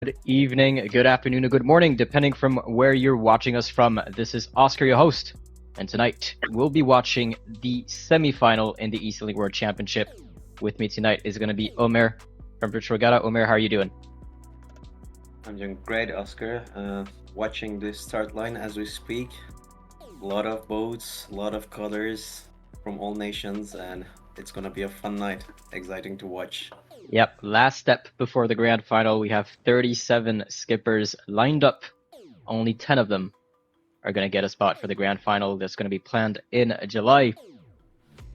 Good evening, good afternoon, or good morning, depending from where you're watching us from. This is Oscar, your host, and tonight we'll be watching the semi-final in the eSailing World Championship. With me tonight is going to be Omer from Virtual Regatta. Omer, how are you doing? I'm doing great, Oscar. Watching this start line as we speak. A lot of boats, a lot of colors from all nations, and it's gonna be a fun night. Exciting to watch. Yep, last step before the grand final. We have 37 skippers lined up. Only 10 of them are going to get a spot for the grand final that's going to be planned in July.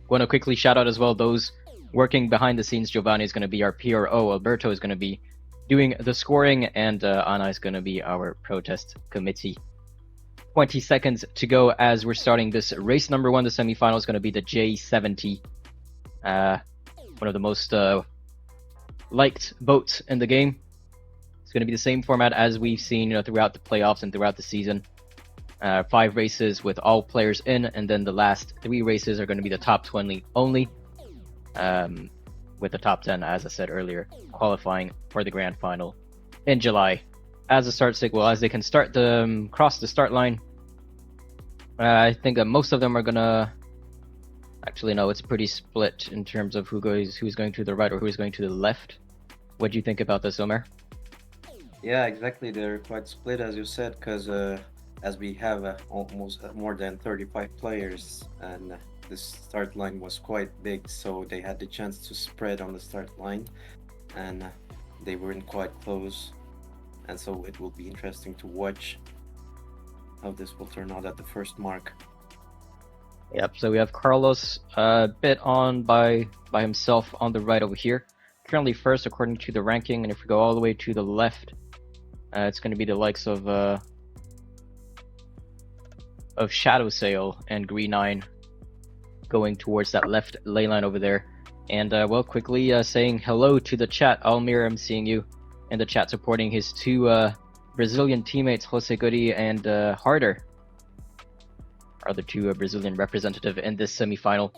Want to quickly shout out as well those working behind the scenes. Giovanni is going to be our PRO. Alberto is going to be doing the scoring, and Anna is going to be our protest committee. 20 seconds to go as we're starting this race number one. The semifinal is going to be the J70. One of the most liked boats in the game. It's going to be the same format as we've seen throughout the playoffs and throughout the season. 5 races with all players in, and then the last 3 races are going to be the top 20 only, with the top 10, as I said earlier, qualifying for the grand final in July. As a start signal, as they can start the cross the start line, I think that most of them are gonna. Actually, no, it's pretty split in terms of who's going to the right or who's going to the left. What do you think about this, Omer? Yeah, exactly. They're quite split, as you said, because as we have almost more than 35 players, and the start line was quite big, so they had the chance to spread on the start line, and they weren't quite close. And so it will be interesting to watch how this will turn out at the first mark. Yep. So we have Carlos a bit on by himself on the right over here. Currently first according to the ranking, and if we go all the way to the left, it's going to be the likes of Shadow Sail and Green 9 going towards that left lane line over there. And well, quickly saying hello to the chat. Almir, I'm seeing you in the chat supporting his 2 Brazilian teammates, Jose Goody and Harder, are the 2 Brazilian representative in this semifinal,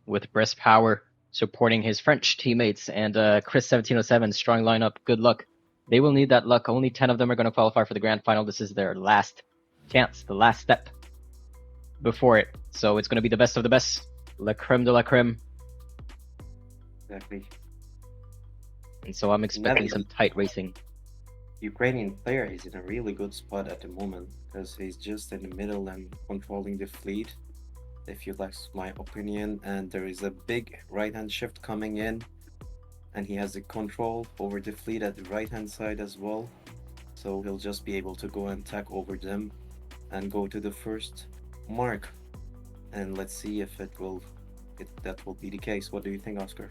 with Breast Power supporting his French teammates, and Chris 1707, strong lineup, good luck. They will need that luck. Only 10 of them are going to qualify for the grand final. This is their last chance, the last step before it. So it's going to be the best of the best, la creme de la creme. Exactly. And so I'm expecting some tight racing. Ukrainian player is in a really good spot at the moment because he's just in the middle and controlling the fleet, if you like my opinion, and there is a big right hand shift coming in, and he has the control over the fleet at the right hand side as well, so he'll just be able to go and tack over them and go to the first mark, and let's see if that will be the case. What do you think, Oscar?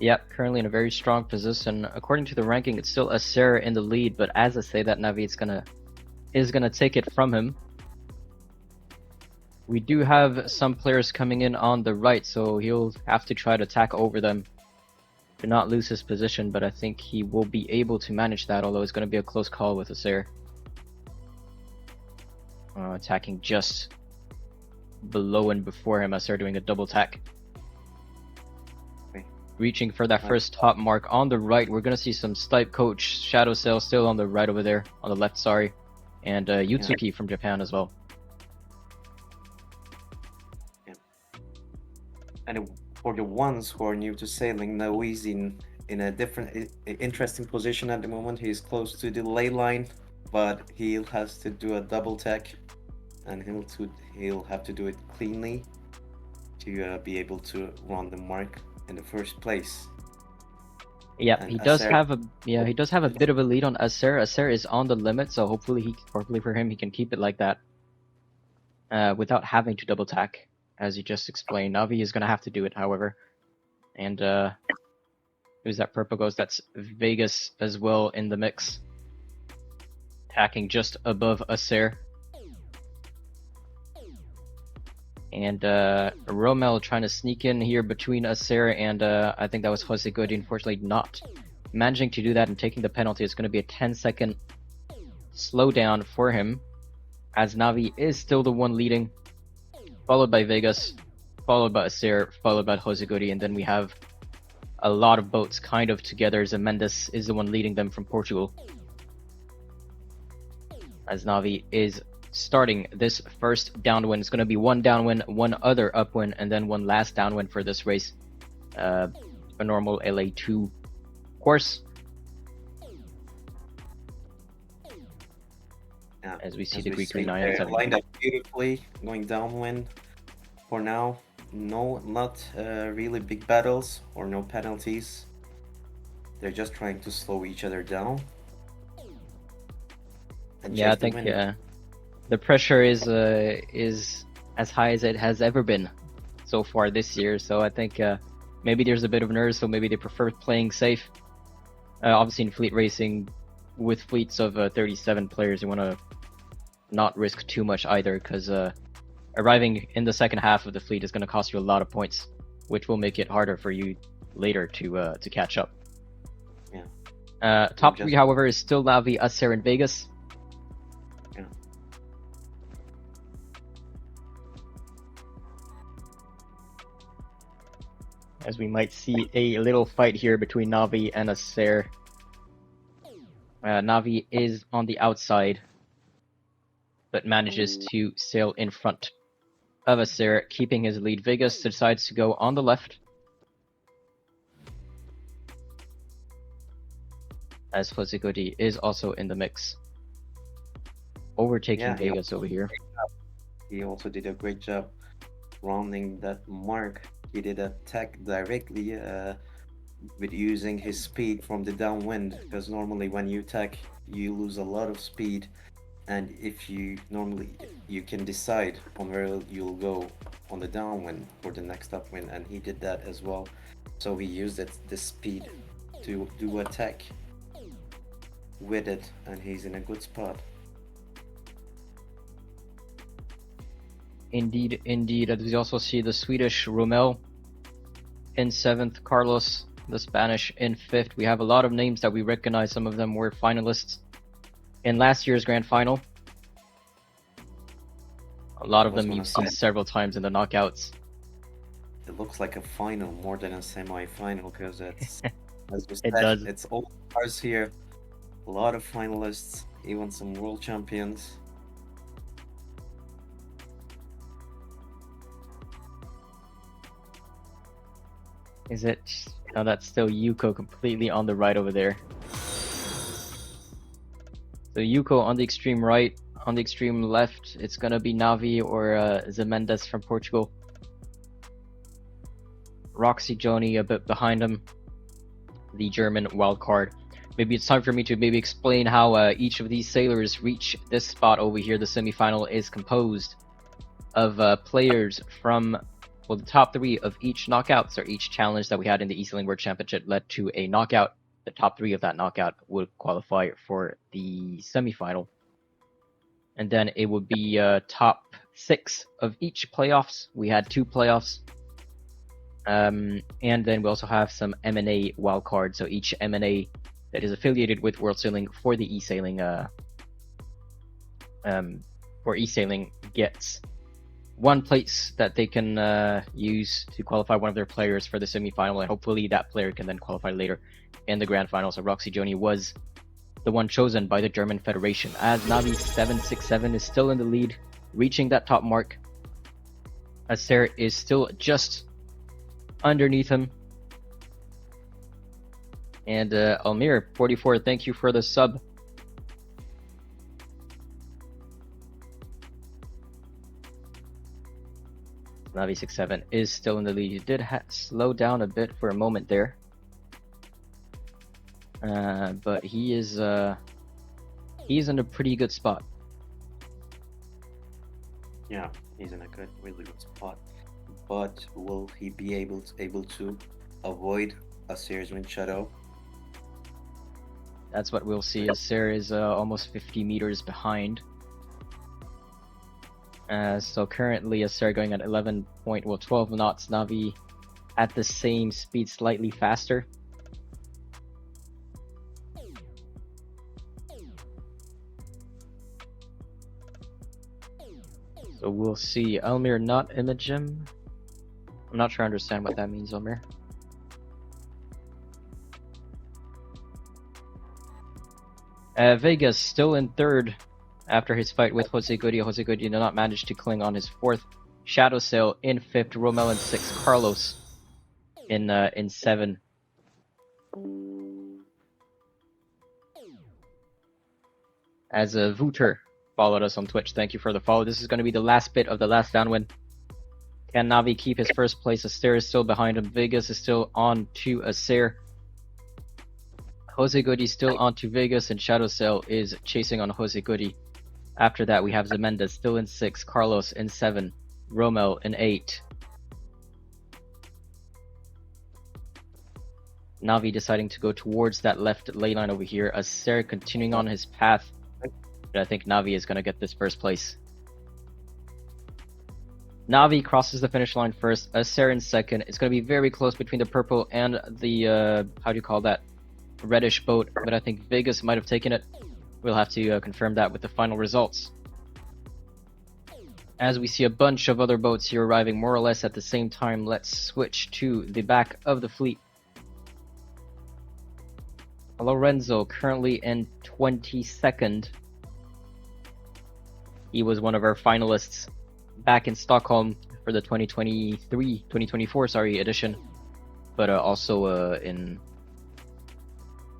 Yep, currently in a very strong position. According to the ranking, it's still Acer in the lead, but as I say that, Navi is gonna take it from him. We do have some players coming in on the right, so he'll have to try to tack over them to not lose his position, but I think he will be able to manage that, although it's going to be a close call with Acer. Attacking just below and before him, Acer doing a double tack. Reaching for that first top mark on the right. We're going to see some Stipe Coach, Shadow Sail still on the right over there, on the left, sorry, and Yutsuki from Japan as well. Yeah. And for the ones who are new to sailing, now he's in a different, interesting position at the moment. He's close to the ley line, but he has to do a double tack, and he'll have to do it cleanly to be able to run the mark in the first place. Yeah, and he does have a bit of a lead on Acer. Acer is on the limit, so hopefully for him he can keep it like that without having to double tack, as you just explained. Navi is gonna have to do it, however. And who's that purple ghost? That's Vegas as well in the mix, tacking just above Acer. And Romel trying to sneak in here between Acer and I think that was Jose Goody, unfortunately not managing to do that and taking the penalty. It's going to be a 10-second slowdown for him, as Navi is still the one leading, followed by Vegas, followed by Acer, followed by Jose Goody, and then we have a lot of boats kind of together. Zemendes is the one leading them from Portugal, as Navi is starting this first downwind. It's going to be one downwind, one other upwind, and then one last downwind for this race. A normal LA2 course. Yeah, as we see as the we Greek see, 997. they're lined up beautifully, going downwind. For now, not really big battles or no penalties. They're just trying to slow each other down and Yeah, I chase the think wind. the pressure is as high as it has ever been so far this year. So I think maybe there's a bit of nerves, so maybe they prefer playing safe. Obviously, in fleet racing, with fleets of 37 players, you want to not risk too much either, because arriving in the second half of the fleet is going to cost you a lot of points, which will make it harder for you later to catch up. Yeah. Top three, however, is still Navi, Acer, and Vegas. Yeah. As we might see a little fight here between Navi and Acer. Navi is on the outside, but manages to sail in front of Acer, keeping his lead. Vegas decides to go on the left, as Fozigodi is also in the mix, overtaking Vegas over here. He also did a great job rounding that mark. He did attack directly with using his speed from the downwind, because normally when you attack you lose a lot of speed, and if you can decide on where you'll go on the downwind for the next upwind, and he did that as well. So he used the speed to do attack with it, and he's in a good spot. Indeed, indeed. As we also see the Swedish Romel in 7th, Carlos, the Spanish, in 5th. We have a lot of names that we recognize. Some of them were finalists in last year's Grand Final. A lot of them you've seen several times in the knockouts. It looks like a final more than a semi-final, because it's, as you It said, does. it's all stars here. A lot of finalists, even some world champions. Is it? No, that's still Yuko completely on the right over there. So Yuko on the extreme right. On the extreme left, it's gonna be Navi or Zemendes from Portugal. Roxy Joni a bit behind him, the German wildcard. Maybe it's time for me to maybe explain how each of these sailors reach this spot over here. The semifinal is composed of players from, well, the top 3 of each knockouts, or each challenge that we had in the eSailing World Championship led to a knockout. The top 3 of that knockout would qualify for the semifinal. And then it would be top 6 of each playoffs. We had 2 playoffs. And then we also have some M&A wildcards. So each M&A that is affiliated with World Sailing for the eSailing gets 1 place that they can use to qualify one of their players for the semifinal, and hopefully that player can then qualify later in the grand final. So Roxy Joni was the one chosen by the German Federation, as Navi 767 is still in the lead, reaching that top mark. Acer is still just underneath him. And Almir 44, thank you for the sub. Navi 67 is still in the lead. He did slow down a bit for a moment there, but he's in a pretty good spot. Yeah, he's in a really good spot. But will he be able to avoid a serious wind shadow? That's what we'll see. Acer is almost 50 meters behind. So currently Acer going at 12 knots. Navi at the same speed, slightly faster. So we'll see. Elmir not image him. I'm not sure I understand what that means, Elmir. Vegas still in third after his fight with Jose Goody. Jose Goody did not manage to cling on his fourth. Shadow Sail in fifth. Romel in sixth. Carlos in seven. As Vooter followed us on Twitch, thank you for the follow. This is going to be the last bit of the last downwind. Can Navi keep his first place? Astaire is still behind him. Vegas is still on to Astaire. Jose Goody still on to Vegas, and Shadow Sail is chasing on Jose Goody. After that, we have Zemenda still in 6, Carlos in 7, Romel in 8. Navi deciding to go towards that left ley line over here. Astaire continuing on his path. But I think Navi is going to get this first place. Navi crosses the finish line first. Astaire in second. It's going to be very close between the purple and the, how do you call that? Reddish boat. But I think Vegas might have taken it. We'll have to confirm that with the final results. As we see a bunch of other boats here arriving more or less at the same time, let's switch to the back of the fleet. Lorenzo currently in 22nd. He was one of our finalists back in Stockholm for the 2024 edition, but also in,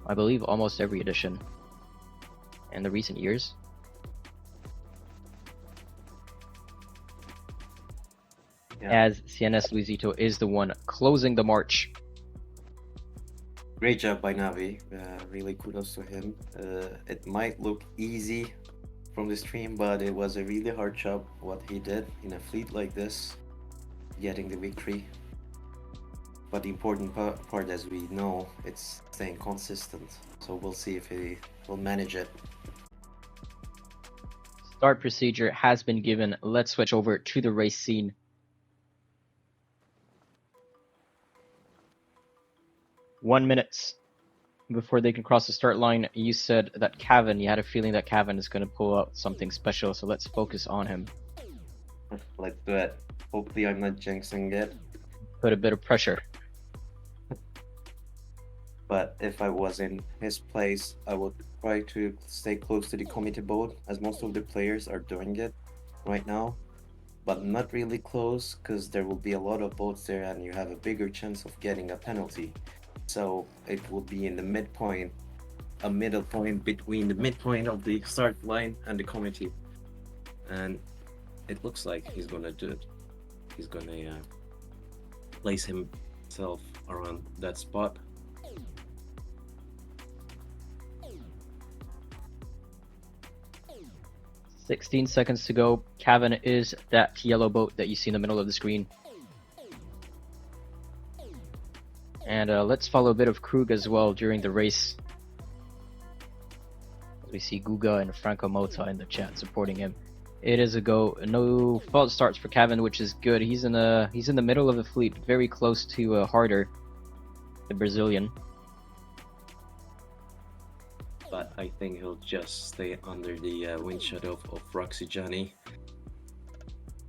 I believe, almost every edition in the recent years. Yeah. As CNS Luisito is the one closing the march. Great job by Navi, really kudos to him. It might look easy from the stream, but it was a really hard job what he did in a fleet like this, getting the victory. But the important part, as we know, it's staying consistent. So we'll see if he will manage it. Start procedure has been given. Let's switch over to the race scene. One minute before they can cross the start line. You said that Cavan, you had a feeling that Cavan is going to pull out something special, so let's focus on him. Let's do it. Hopefully I'm not jinxing it. Put a bit of pressure. But if I was in his place, I would try to stay close to the committee boat, as most of the players are doing it right now. But not really close, because there will be a lot of boats there and you have a bigger chance of getting a penalty. So it will be in the midpoint, a middle point between the midpoint of the start line and the committee. And it looks like he's gonna do it. He's gonna place himself around that spot. "16 seconds to go. Cavan is that yellow boat that you see in the middle of the screen. And let's follow a bit of Krug as well during the race. We see Guga and Franco Mota in the chat supporting him. It is a go. No fault starts for Cavan, which is good. He's in the middle of the fleet, very close to Harder, the Brazilian. But I think he'll just stay under the wind shadow of Roxy Johnny,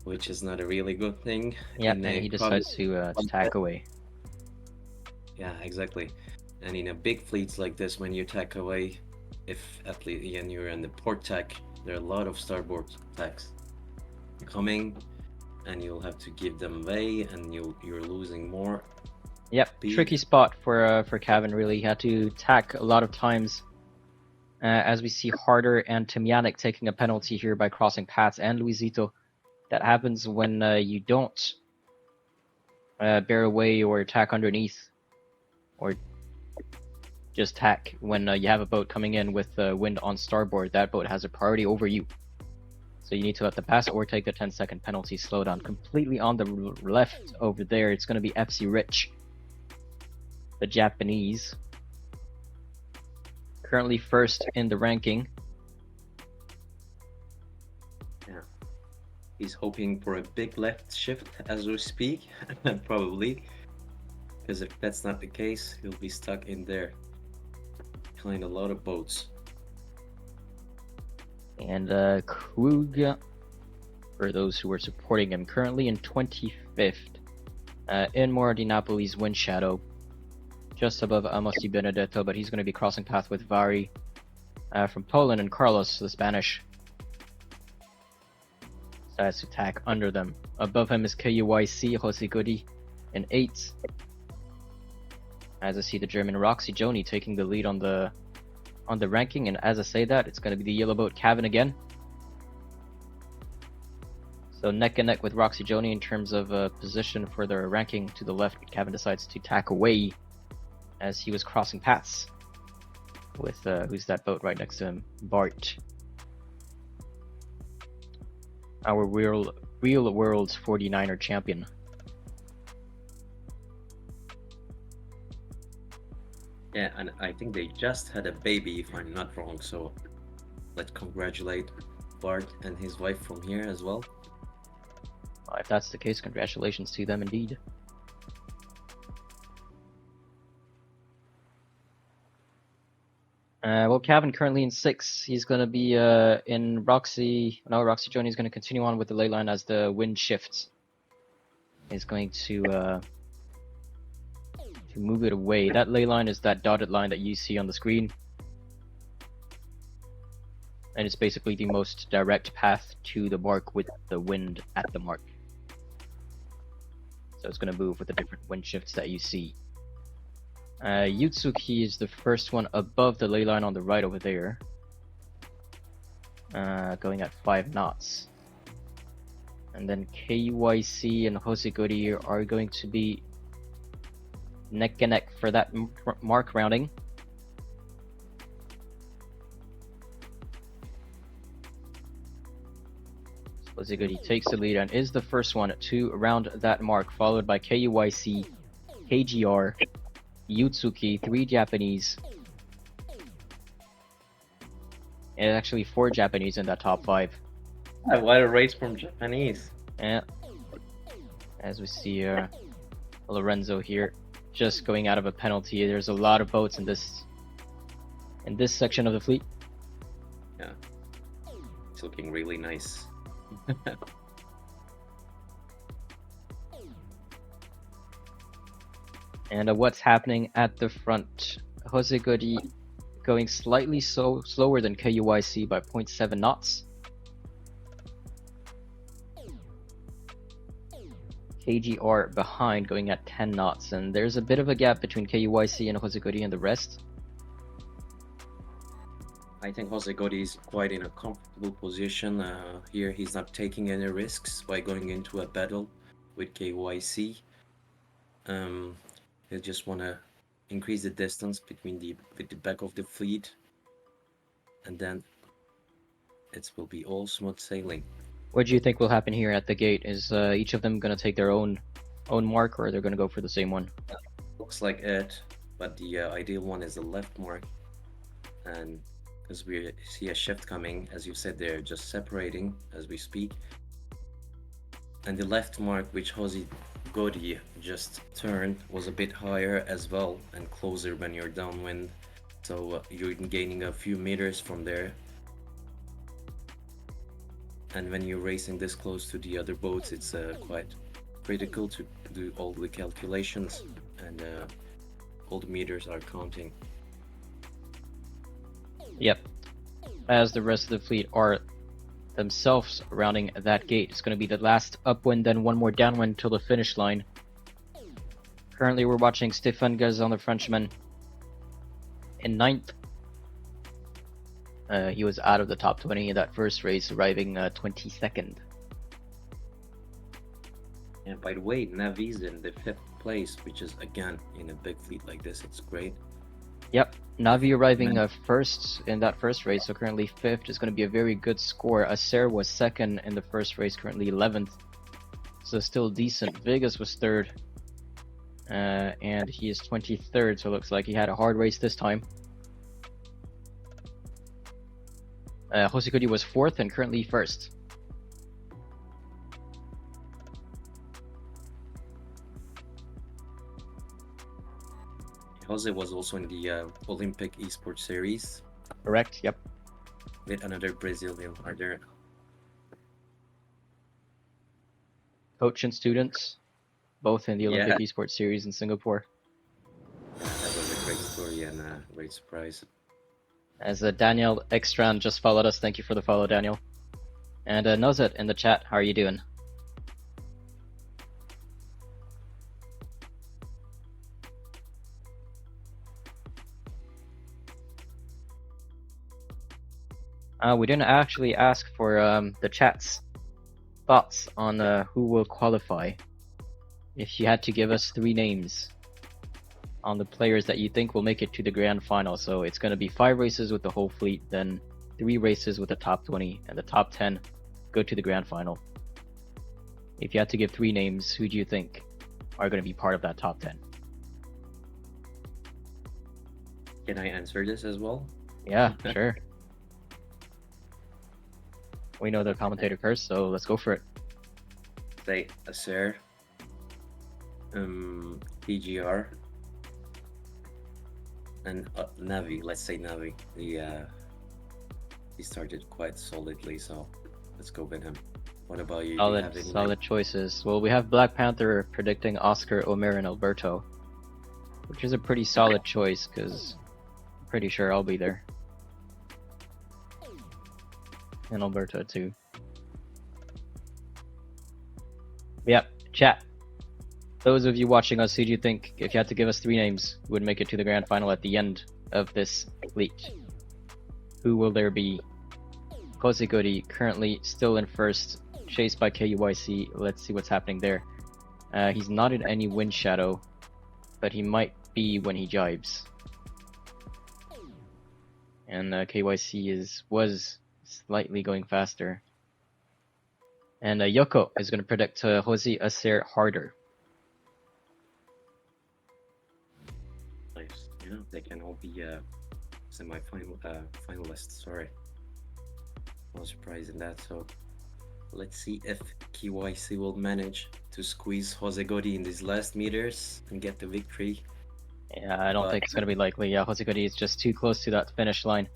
which is not a really good thing. Yeah, and he decides to tack away. Yeah, exactly. And in a big fleets like this, when you tack away, if at least you're in the port tack, there are a lot of starboard tacks coming, and you'll have to give them away, and you're losing more. Yep, speed. Tricky spot for Cavan. Really, he had to tack a lot of times. As we see Harder and Timyanik taking a penalty here by crossing paths, and Luisito. That happens when you don't bear away or tack underneath, or just tack when you have a boat coming in with wind on starboard. That boat has a priority over you. So you need to let them pass or take the 10-second penalty slowdown. Completely on the left over there, it's going to be FC Rich, the Japanese. Currently first in the ranking. Yeah. He's hoping for a big left shift as we speak, probably. Because if that's not the case, he'll be stuck in there behind a lot of boats. And Krug, for those who are supporting him, currently in 25th. In Mora di Napoli's wind shadow, just above Amos Di Benedetto, but he's going to be crossing path with Vari. from Poland, and Carlos, the Spanish, decides to tack under them. Above him is KUYC Jose Goody in 8th. As I see the German Roxy Joni taking the lead on the ranking, and as I say that, it's going to be the yellow boat Cavan again. So neck and neck with Roxy Joni in terms of position for their ranking to the left. Cavan decides to tack away as he was crossing paths with who's that boat right next to him? Bart. Our real world 49er champion. Yeah, and I think they just had a baby, if I'm not wrong. So let's congratulate Bart and his wife from here as well. If that's the case, congratulations to them indeed. Well, Cavan currently in 6th. He's going to be in Roxy. No, Roxy Joni is going to continue on with the ley line as the wind shifts. He's going to move it away. That ley line is that dotted line that you see on the screen. And it's basically the most direct path to the mark with the wind at the mark. So it's going to move with the different wind shifts that you see. Yutsuki is the first one above the ley line on the right over there. Going at 5 knots. And then KYC and Hosegori are going to be neck and neck for that mark rounding. Hosegori takes the lead and is the first one to round that mark, followed by KUYC, KGR, Yutsuki, 3 Japanese, and actually 4 Japanese in that top 5. What a race from Japanese. Yeah. As we see Lorenzo here just going out of a penalty. There's a lot of boats in this section of the fleet. Yeah. It's looking really nice. And what's happening at the front? Jose Goody going slightly slower than KUYC by 0.7 knots. KGR behind, going at 10 knots, and there's a bit of a gap between KUYC and Jose Goody and the rest. I think Jose Gotti is quite in a comfortable position. Here he's not taking any risks by going into a battle with KYC. They just want to increase the distance between the back of the fleet, and then it will be all smooth sailing. What do you think will happen here at the gate? Is each of them going to take their own mark, or they're going to go for the same one? Looks like it, but the ideal one is the left mark, and because we see a shift coming, as you said, they're just separating as we speak. And the left mark, which Jose Gotti just turned, was a bit higher as well and closer when you're downwind. So you're gaining a few meters from there. And when you're racing this close to the other boats, it's quite critical to do all the calculations, and all the meters are counting. Yep. As the rest of the fleet are themselves rounding that gate. It's going to be the last upwind, then one more downwind till the finish line. Currently we're watching Stéphane Gazan, the Frenchman, in 9th. He was out of the top 20 in that first race, arriving 22nd. And by the way, Navi's in the 5th place, which is, again, in a big fleet like this, it's great. Yep, Navi arriving first in that first race, so currently 5th is going to be a very good score. Acer was 2nd in the first race, currently 11th, so still decent. Vegas was 3rd, and he is 23rd, so it looks like he had a hard race this time. Hosikudi was 4th and currently 1st. Jose was also in the Olympic Esports Series. Correct, yep. With another Brazilian rider. Coach and students, both in the Olympic Esports Series in Singapore. That was a great story and a great surprise. As Daniel Ekstrand just followed us. Thank you for the follow, Daniel. And Nozet in the chat, how are you doing? We didn't actually ask for the chat's thoughts on who will qualify. If you had to give us 3 names on the players that you think will make it to the grand final. So it's going to be 5 races with the whole fleet, then 3 races with the top 20, and the top 10 go to the grand final. If you had to give 3 names, who do you think are going to be part of that top 10? Can I answer this as well? Yeah, sure. We know the commentator first, so let's go for it. Say Acer, PGR, and Navi. Let's say Navi. He started quite solidly, so let's go with him. What about you? Solid choices. Well, we have Black Panther predicting Oscar, Omer, and Alberto, which is a pretty solid choice because I'm pretty sure I'll be there. And Alberto too. Yep, chat. Those of you watching us, who do you think, if you had to give us 3 names, would make it to the grand final at the end of this fleet? Who will there be? Jose Goody currently still in first, chased by KUYC. Let's see what's happening there. He's not in any wind shadow, but he might be when he jibes. And KYC was slightly going faster. And Yoko is going to predict Jose Acer harder. Nice. Yeah, they can all be semi-final finalists. Sorry, no surprise in that. So let's see if KYC will manage to squeeze Jose Gotti in these last meters and get the victory. Yeah, I don't think it's going to be likely. Yeah, Jose Gotti is just too close to that finish line.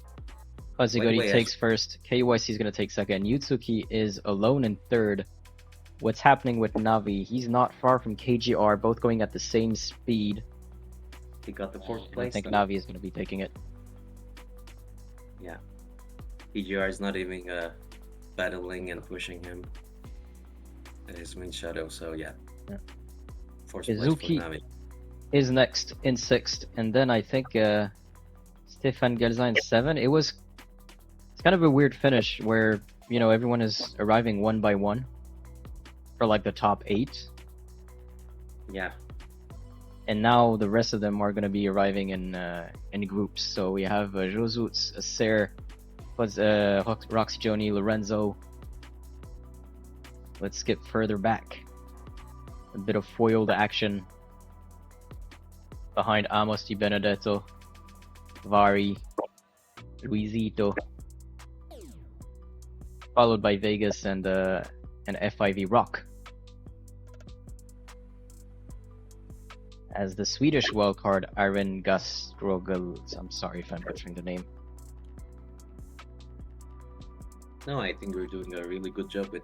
Jose Gotti takes first. KYC is going to take second. Yutsuki is alone in third. What's happening with Navi? He's not far from KGR, both going at the same speed. He got the 4th place. I think Navi is going to be taking it. Yeah. KGR is not even battling and pushing him at his wind shadow, so yeah. Izuki is next in 6th, and then I think Stefan Gelza in 7. It's kind of a weird finish where, you know, everyone is arriving one by one for like the top 8. Yeah. And now the rest of them are going to be arriving in groups. So we have Josuts, Acer, Roxy Joni, Lorenzo. Let's skip further back. A bit of foiled action behind Amos Di Benedetto, Vari, Luisito, followed by Vegas and FIV Rock. As the Swedish wildcard, Iron Gastrogel. I'm sorry if I'm butchering the name. No, I think we're doing a really good job with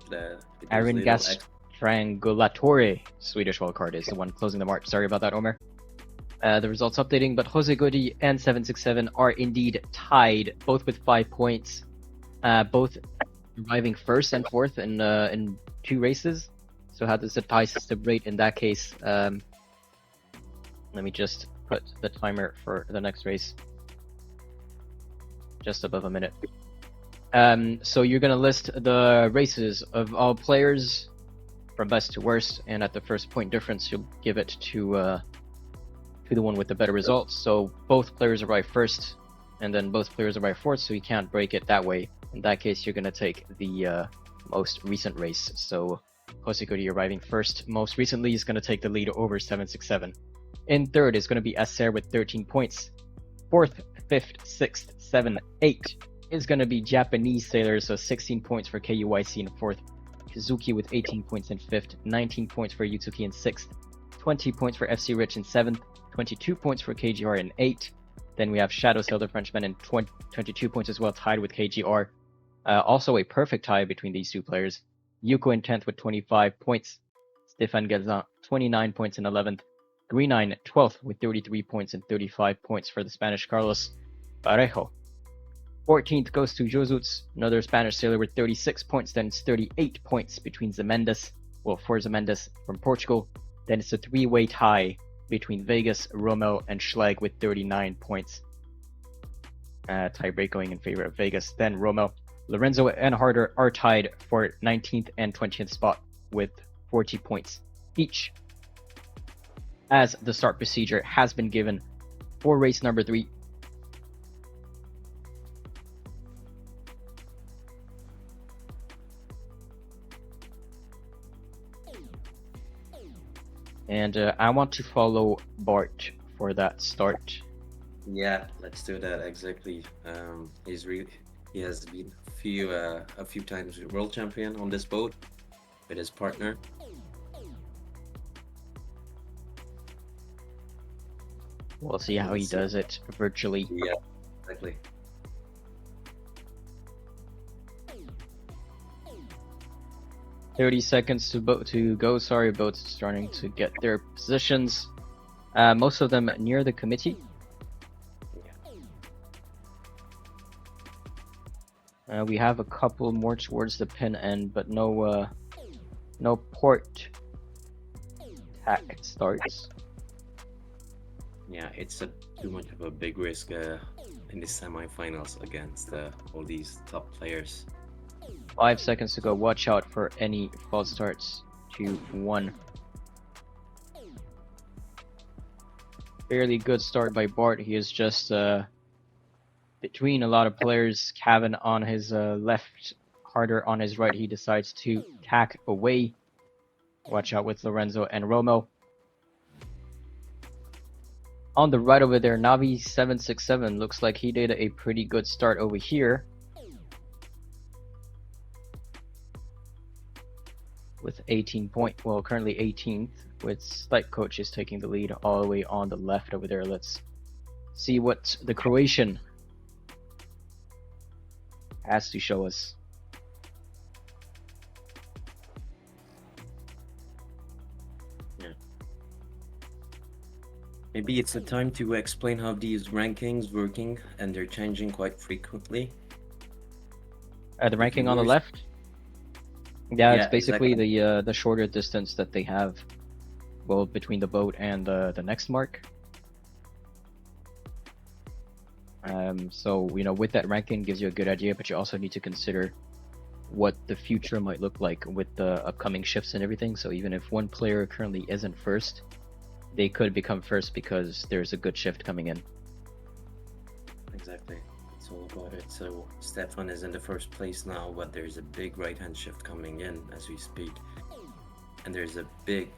Iron Gastrangolatory Swedish wildcard is the one closing the march. Sorry about that, Omer. The results updating, but Jose Goody and 767 are indeed tied, both with 5 points, both arriving first and fourth in 2 races. So how does the tie system rate in that case? Let me just put the timer for the next race. Just above a minute. So you're gonna list the races of all players from best to worst, and at the first point difference, you'll give it to the one with the better results. So both players arrive first, and then both players arrive fourth, so you can't break it that way. In that case, you're gonna take the most recent race. So Jose Goody arriving first most recently is gonna take the lead over 767. In third is gonna be Acer with 13 points. Fourth, fifth, sixth, 7, 8 is gonna be Japanese Sailors, so 16 points for KUYC in fourth. Kazuki with 18 points in fifth, 19 points for Yutsuki in sixth, 20 points for FC Rich in seventh, 22 points for KGR in 8. Then we have Shadow Sailor Frenchman in 22 points as well, tied with KGR. Also a perfect tie between these two players. Yuko in 10th with 25 points. Stéphane Gazan, 29 points in 11th. Green9, 12th with 33 points and 35 points for the Spanish Carlos Parejo. 14th goes to Josuts, another Spanish sailor with 36 points. Then it's 38 points between Zemendes, well, for Zemendes from Portugal. Then it's a three-way tie between Vegas, Rommel, and Schleg with 39 points. Tiebreak going in favor of Vegas. Then Rommel, Lorenzo, and Harder are tied for 19th and 20th spot with 40 points each, as the start procedure has been given for race number 3. And I want to follow Bart for that start. Yeah, let's do that exactly. He has been a few times world champion on this boat with his partner. We'll see how he does it virtually. Yeah, exactly. .30 seconds to go. Sorry, boats starting to get their positions. Most of them near the committee. We have a couple more towards the pin end, but no port tack starts. Yeah, it's too much of a big risk in the semifinals against all these top players. 5 seconds to go. Watch out for any false starts. 2, 1. Fairly good start by Bart. He is just between a lot of players. Cavan on his left, Harder on his right. He decides to tack away. Watch out with Lorenzo and Romo. On the right over there, Navi 767 looks like he did a pretty good start over here. With 18 point, well, currently 18th, with Slight Coach is taking the lead all the way on the left over there. Let's see what the Croatian has to show us. Yeah. Maybe it's a time to explain how these rankings working, and they're changing quite frequently. The ranking on the left? Yeah, it's basically exactly. the shorter distance that they have, well, between the boat and the next mark. So, you know, with that ranking gives you a good idea, but you also need to consider what the future might look like with the upcoming shifts and everything. So even if one player currently isn't first, they could become first because there's a good shift coming in. Exactly. It's all about it. So Stefan is in the first place now, but there's a big right-hand shift coming in as we speak. And there's a big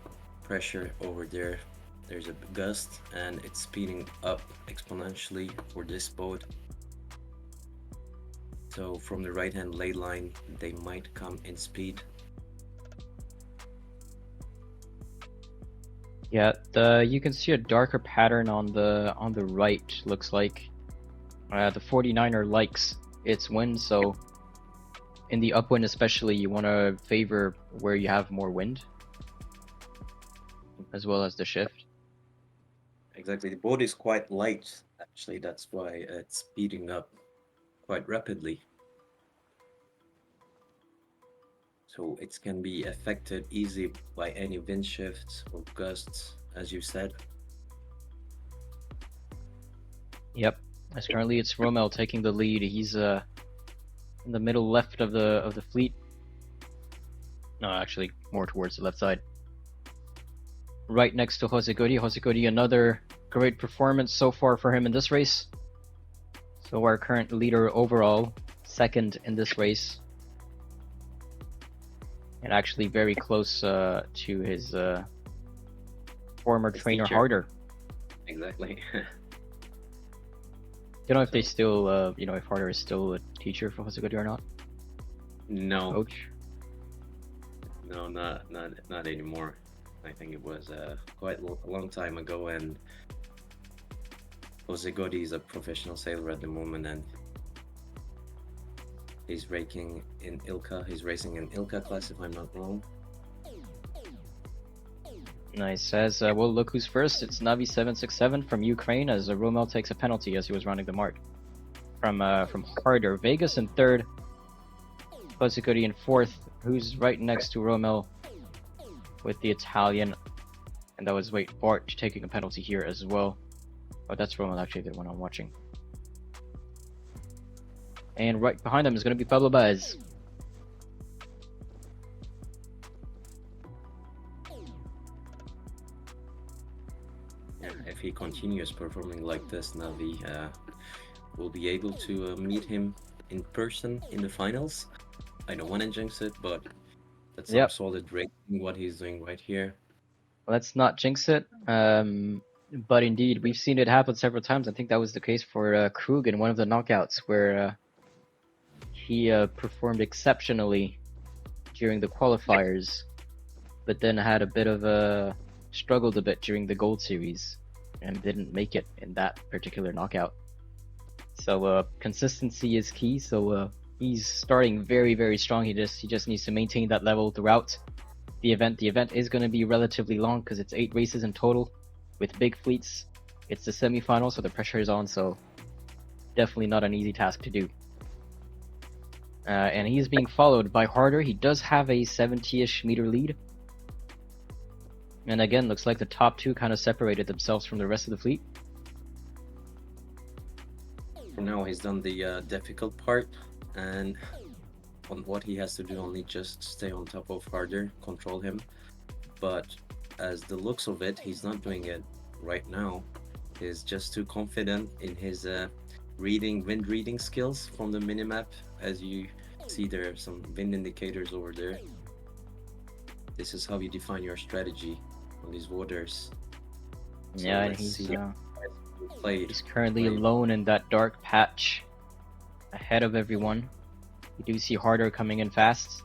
pressure over there. There's a gust and it's speeding up exponentially for this boat. So from the right-hand lay line, they might come in speed. Yeah, you can see a darker pattern on the right. Looks like the 49er likes its wind, so in the upwind especially, you want to favor where you have more wind, as well as the shift. Exactly, the boat is quite light, actually, that's why it's speeding up quite rapidly. So it can be affected easily by any wind shifts or gusts, as you said. Yep, as currently it's Rommel taking the lead. He's in the middle left of the fleet. No, actually more towards the left side. Right next to Hosegori. Hosegori, another great performance so far for him in this race. So our current leader overall, second in this race. And actually very close to his former trainer, teacher. Harder. Exactly. Don't know if they still, you know, if Harder is still a teacher for Hosegori or not. No. Coach? No, not anymore. I think it was quite a long time ago, and Jose Gotti is a professional sailor at the moment, and he's racing in Ilka. He's racing in Ilka class, if I'm not wrong. Nice. As well, look who's first. It's Navi 767 from Ukraine, as Rommel takes a penalty as he was rounding the mark. from Harder. Vegas in third, Fuzzy in fourth, who's right next to Romel with the Italian. And that was, Bart taking a penalty here as well. Oh, that's Romel actually, the one I'm watching. And right behind them is going to be Pablo Baez. Yeah, if he continues performing like this, Navi will be able to meet him in person in the finals. I don't want to jinx it, but that's some solid rating what he's doing right here. Let's not jinx it. But indeed, we've seen it happen several times. I think that was the case for Krug in one of the knockouts where he performed exceptionally during the qualifiers, but then had a bit of a struggled a bit during the Gold Series and didn't make it in that particular knockout. So consistency is key. So he's starting very, very strong. He just needs to maintain that level throughout the event. The event is going to be relatively long because it's 8 races in total with big fleets. It's the semifinal, so the pressure is on. So definitely not an easy task to do. And he's being followed by Harder. He does have a 70-ish meter lead. And again, looks like the top two kind of separated themselves from the rest of the fleet. For now, he's done the difficult part, and on what he has to do, only just stay on top of Harder, control him. But as the looks of it, he's not doing it right now. He's just too confident in his wind reading skills from the minimap. As you see, there are some wind indicators over there. This is how you define your strategy on these waters. So yeah, and he's currently alone in that dark patch ahead of everyone. You do see Harder coming in fast.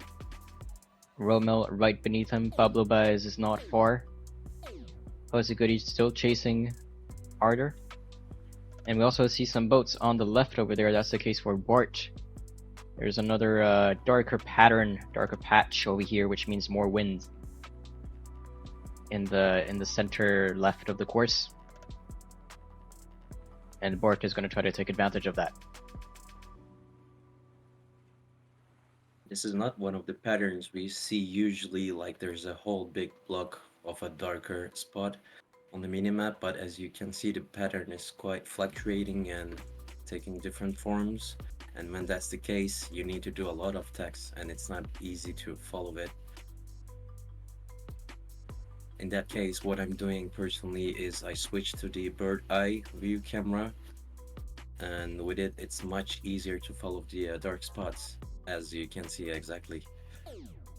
Romel right beneath him. Pablo Baez is not far. Hosigudi's still chasing Harder. And we also see some boats on the left over there. That's the case for Bart. There's another darker patch over here, which means more wind in the center left of the course. And Bart is going to try to take advantage of that. This is not one of the patterns we see usually, like there's a whole big block of a darker spot on the minimap, but as you can see, the pattern is quite fluctuating and taking different forms. And when that's the case, you need to do a lot of text, and it's not easy to follow it. In that case, what I'm doing personally is I switch to the bird eye view camera, and with it, it's much easier to follow the dark spots, as you can see exactly.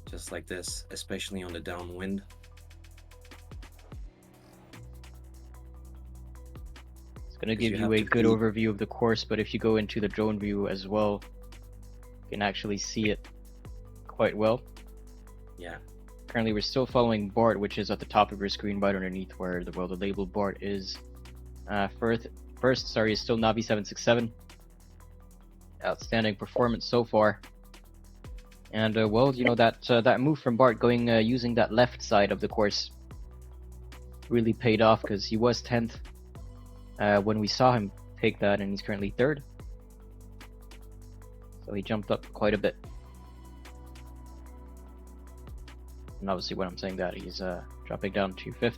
Just like this, especially on the downwind. It's going to give you a good overview of the course, but if you go into the drone view as well, you can actually see it quite well. Yeah. Currently, we're still following Bart, which is at the top of your screen right underneath where the label Bart is. First, is still Navi767. Outstanding performance so far. And well, you know, that move from Bart going using that left side of the course really paid off, because he was 10th when we saw him take that, and he's currently 3rd. So he jumped up quite a bit. And obviously when I'm saying that, he's dropping down to 5th.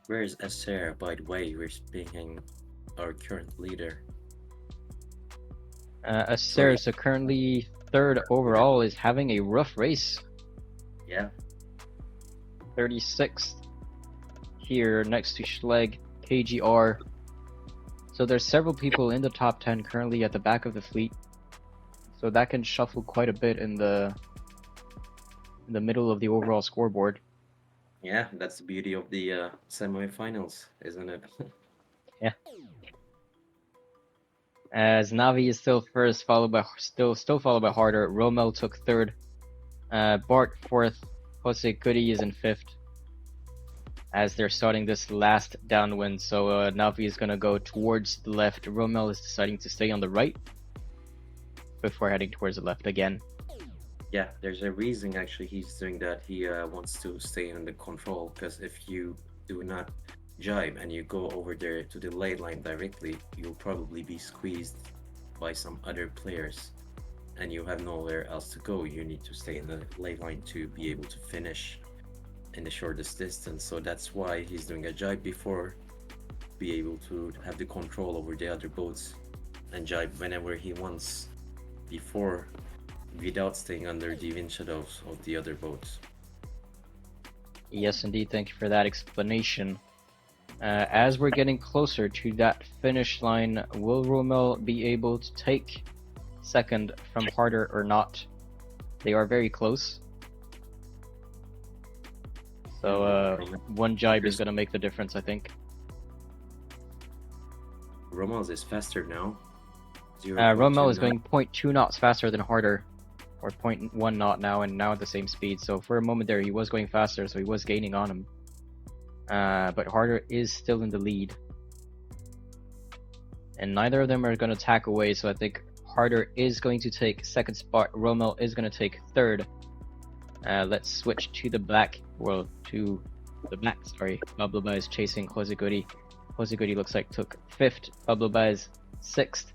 Where is Acer, by the way? We're speaking our current leader. Acer, so currently 3rd overall, is having a rough race. Yeah. 36th here next to Schlegg, KGR. So there's several people in the top 10 currently at the back of the fleet. So that can shuffle quite a bit in the middle of the overall scoreboard. Yeah, that's the beauty of the semifinals, isn't it? Yeah. As Navi is still first, followed by still followed by Harder. Romel took 3rd. Bart 4th. Jose Goody is in 5th. As they're starting this last downwind, so Navi is gonna go towards the left. Romel is deciding to stay on the right before heading towards the left again. Yeah, there's a reason actually he's doing that. He wants to stay under control because if you do not jibe and you go over there to the lane line directly, you'll probably be squeezed by some other players and you have nowhere else to go. You need to stay in the lane line to be able to finish in the shortest distance. So that's why he's doing a jibe before, be able to have the control over the other boats and jibe whenever he wants before without staying under the wind shadows of the other boats. Yes, indeed. Thank you for that explanation. As we're getting closer to that finish line, will Rommel be able to take second from Harder or not? They are very close. So one jibe is going to make the difference, I think. Rommel is faster now. Rommel is going 0.2 knots faster than Harder, or 0.1 knot now, and now at the same speed. So for a moment there, he was going faster, so he was gaining on him. But Harder is still in the lead. And neither of them are going to tack away, so I think Harder is going to take second spot. Rommel is going to take third. Let's switch to the black. Well, to the back, sorry. Pablo Baez chasing Jose Guri. Jose Guri looks like took fifth. Pablo Baez sixth.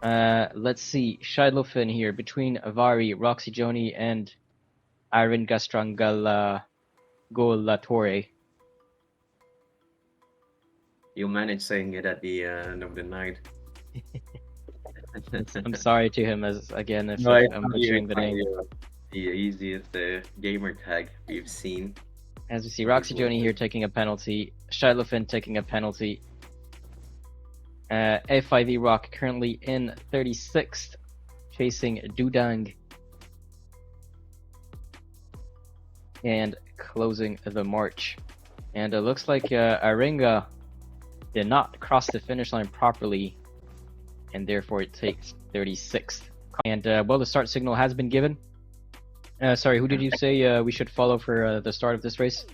Let's see. Scheidlofen here between Avari, Roxy Joni, and Aaron Gastrangala Golatore. You managed saying it at the end of the night. I'm sorry to him as again if No, I'm butchering the name. The easiest gamer tag we've seen. As we see, Roxy Joni here taking a penalty. Scheidlofen taking a penalty. FIV Rock currently in 36th, chasing Dudang. And closing the march. And it looks like Aringa did not cross the finish line properly, and therefore it takes 36th. And well, the start signal has been given. Sorry, who did you say we should follow for the start of this race?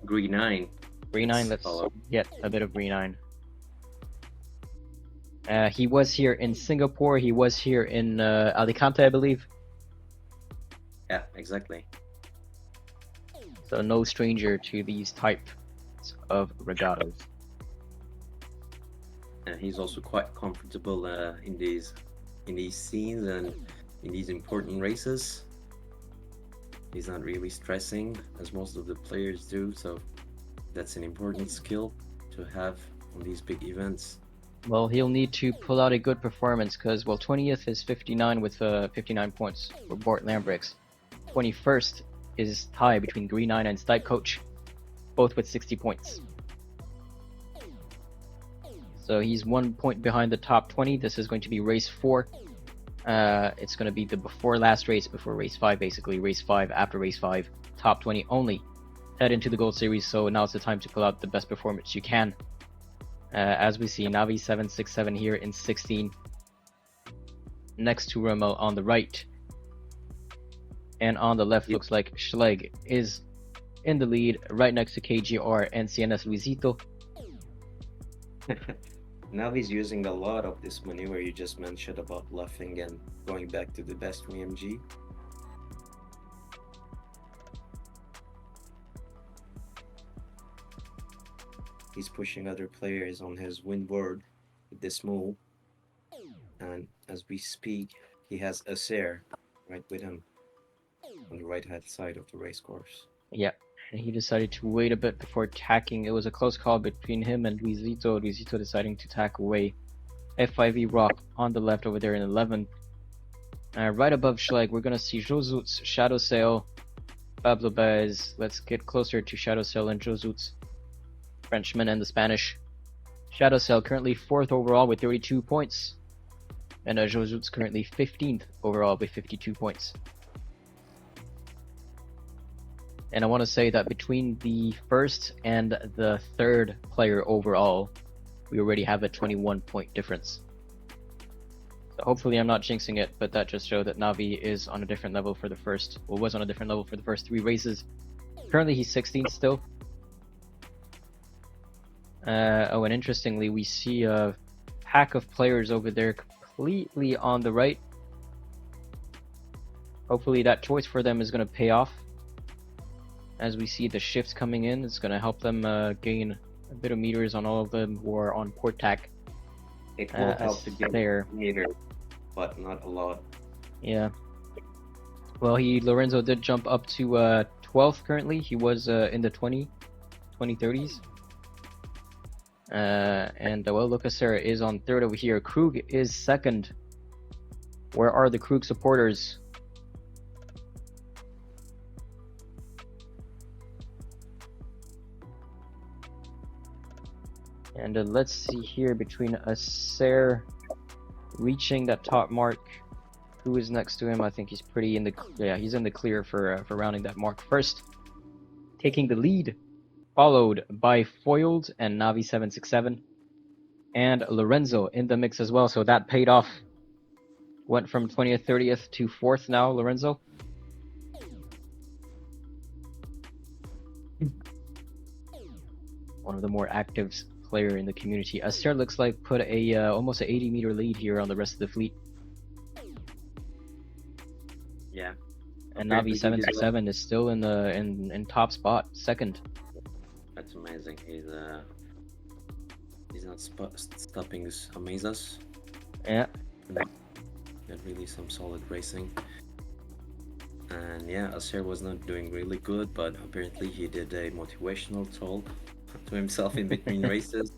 Green 9. Green 9, let's get a bit of Green 9. He was here in Singapore, he was here in Alicante, I believe. Yeah, exactly. So no stranger to these types of regattas. And he's also quite comfortable in these scenes and in these important races. He's not really stressing as most of the players do, so that's an important skill to have on these big events. Well, he'll need to pull out a good performance because, well, 20th is 59 with 59 points for Bort Lambrix. 21st is tie between Green 9 and Stipe Coach, both with 60 points. So he's 1 point behind the top 20. This is going to be race 4. It's going to be the before last race, before race 5, basically. Race 5, after race 5, top 20 only. Head into the Gold Series, so now it's the time to pull out the best performance you can. As we see, Navi 767 here in 16. Next to Rommel on the right. And on the left, looks like Schleg is in the lead, right next to KGR and CNS Luisito. Now he's using a lot of this maneuver you just mentioned about bluffing and going back to the best VMG. He's pushing other players on his windward with this move. And as we speak, he has Acer right with him on the right hand side of the race course. Yeah, and he decided to wait a bit before tacking. It was a close call between him and Luisito. Luisito deciding to tack away. F5E Rock on the left over there in 11. Right above Schleg, we're going to see Josutz, Shadow Sail, Pablo Baez. Let's get closer to Shadow Sail and Josutz, Frenchman and the Spanish. Shadow Sail currently 4th overall with 32 points. And Josutz currently 15th overall with 52 points. And I want to say that between the first and the third player overall, we already have a 21 point difference. So hopefully I'm not jinxing it, but that just showed that Navi is on a different level for the first, or was on a different level for the first 3 races. Currently he's 16th still. Oh, and interestingly, we see a pack of players over there completely on the right. Hopefully that choice for them is going to pay off. As we see the shifts coming in, it's going to help them gain a bit of meters on all of them who are on port tack. It will help to get there. meters, but not a lot. Yeah. Well, Lorenzo did jump up to 12th currently. He was in the 2030s. Well, Lucas Serra is on third over here. Krug is second. Where are the Krug supporters? And let's see here between Acer reaching that top mark. Who is next to him? I think he's pretty in the he's in the clear for rounding that mark first. Taking the lead, followed by Foiled and Navi 767, and Lorenzo in the mix as well. So that paid off. Went from 20th, 30th to 4th now, Lorenzo. One of the more active player in the community. Acer looks like put a almost an 80-meter lead here on the rest of the fleet. Yeah. And Navi 767 is still in the in top spot, second. That's amazing. He's not stopping us, amaze us. Yeah. Got really some solid racing. And yeah, Acer was not doing really good, but apparently he did a motivational talk to himself in between races.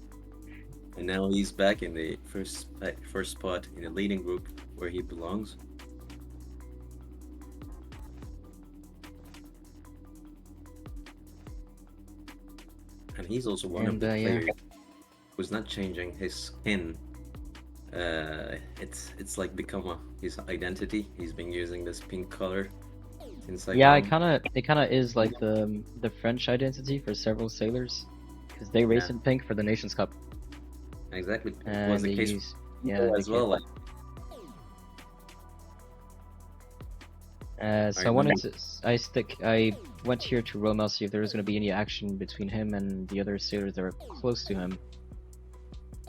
And now he's back in the first spot in the leading group where he belongs. And he's also one of the players who's not changing his skin. It's like become his identity. He's been using this pink color since like it kind of is like the French identity for several sailors, because they race in pink for the Nations Cup. Exactly. It was the case as well. Like. So I went here to Romel, see if there was going to be any action between him and the other sailors that were close to him.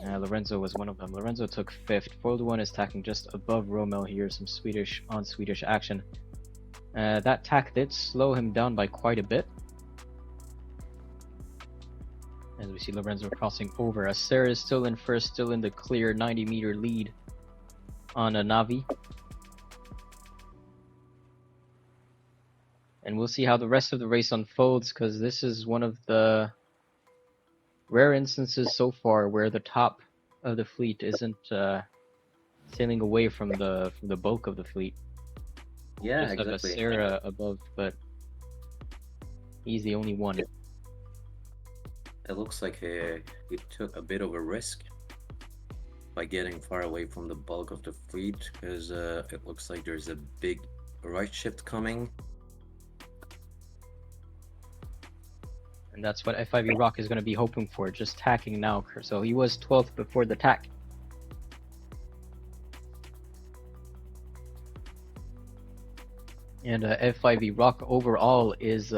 Lorenzo was one of them. Lorenzo took 5th. Foiled one is tacking just above Romel here. Some Swedish action. That tack did slow him down by quite a bit. As we see Lorenzo crossing over. Acer is still in first, still in the clear 90-meter lead on a Navi. And we'll see how the rest of the race unfolds, because this is one of the rare instances so far where the top of the fleet isn't sailing away from the bulk of the fleet. Yeah, just exactly. Have a Sarah above, but he's the only one. It looks like he took a bit of a risk by getting far away from the bulk of the fleet, because it looks like there's a big right shift coming. And that's what F5E Rock is going to be hoping for, just tacking now. So he was 12th before the tack. And F5E Rock overall is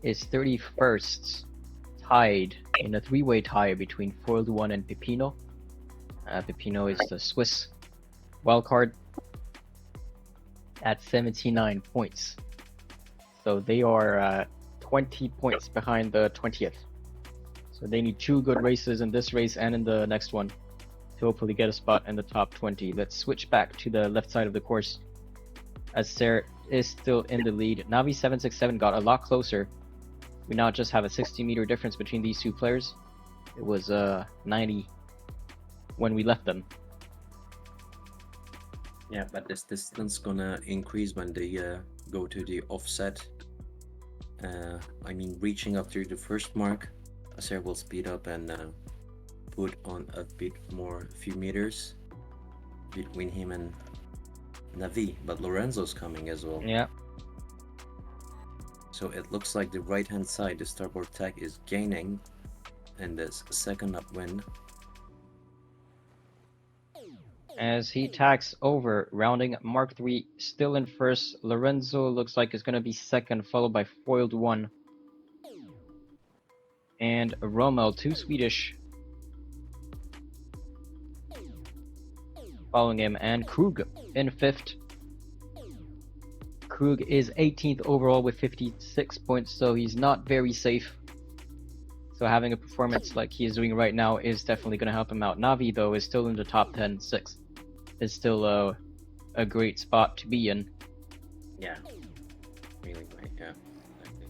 31st, tied in a 3-way tie between Foiled One and Pepino. Pepino is the Swiss wildcard at 79 points. So they are 20 points behind the 20th. So they need 2 good races in this race and in the next one to hopefully get a spot in the top 20. Let's switch back to the left side of the course, as Sarah is still in the lead. Navi 767 got a lot closer. We now just have a 60-meter difference between these two players. It was 90 when we left them. Yeah, but this distance gonna increase when they go to the offset. I mean, reaching up to the first mark, Acer will speed up and put on a bit more, few meters between him and Navi. But Lorenzo's coming as well. Yeah. So it looks like the right-hand side, the starboard tack, is gaining, and there's a second upwind. As he tacks over, rounding Mark 3, still in first. Lorenzo looks like is going to be second, followed by Foiled One. And Rommel, 2 Swedish, following him, and Krug in 5th. Krug is 18th overall with 56 points, so he's not very safe. So having a performance like he is doing right now is definitely going to help him out. Navi, though, is still in the top 10, 6th. Is still a great spot to be in. Yeah, really great, yeah. Exactly.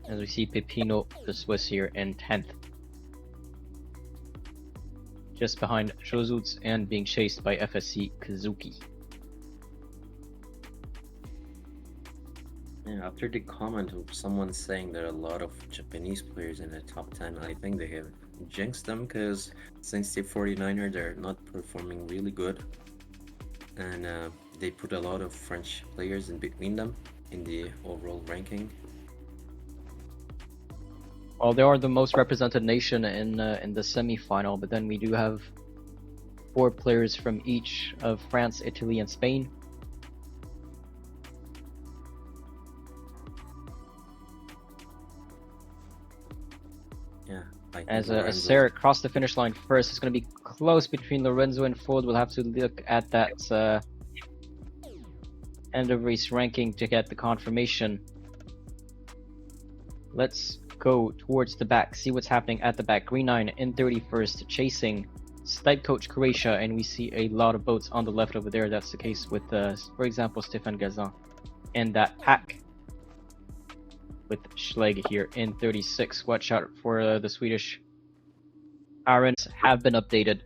As we see Pepino, the Swiss, here in 10th. Just behind Josuts and being chased by FSC Kazuki. Yeah, after the comment of someone saying there are a lot of Japanese players in the top 10, I think they have jinxed them because since the 49er, they're not performing really good. And they put a lot of French players in between them in the overall ranking. Well, they are the most represented nation in the semi-final, but then we do have 4 players from each of France, Italy, and Spain. Yeah, As Sarah crossed the finish line first, it's going to be close between Lorenzo and Fold. We'll have to look at that end of race ranking to get the confirmation. Let's go towards the back, see what's happening at the back. Green 9 in 31st, chasing Stipe Coach Croatia, and we see a lot of boats on the left over there. That's the case with, for example, Stéphane Gazan and that pack. With Schlegel here in 36. Watch out for the Swedish Arons have been updated.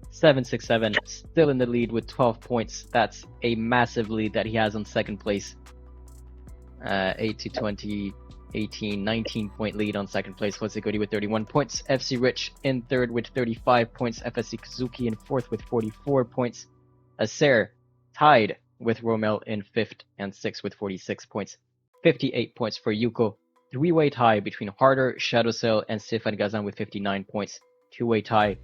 767 still in the lead with 12 points. That's a massive lead that he has on second place. 8 to 20, 18, 19 point lead on second place. Jose Godi with 31 points. FC Rich in third with 35 points. FSC Kazuki in fourth with 44 points. Acer tied with Romel in fifth and sixth with 46 points. 58 points for Yuko. Three-way tie between Harder, Shadowsail, and Stéphane Gazan with 59 points. Two-way tie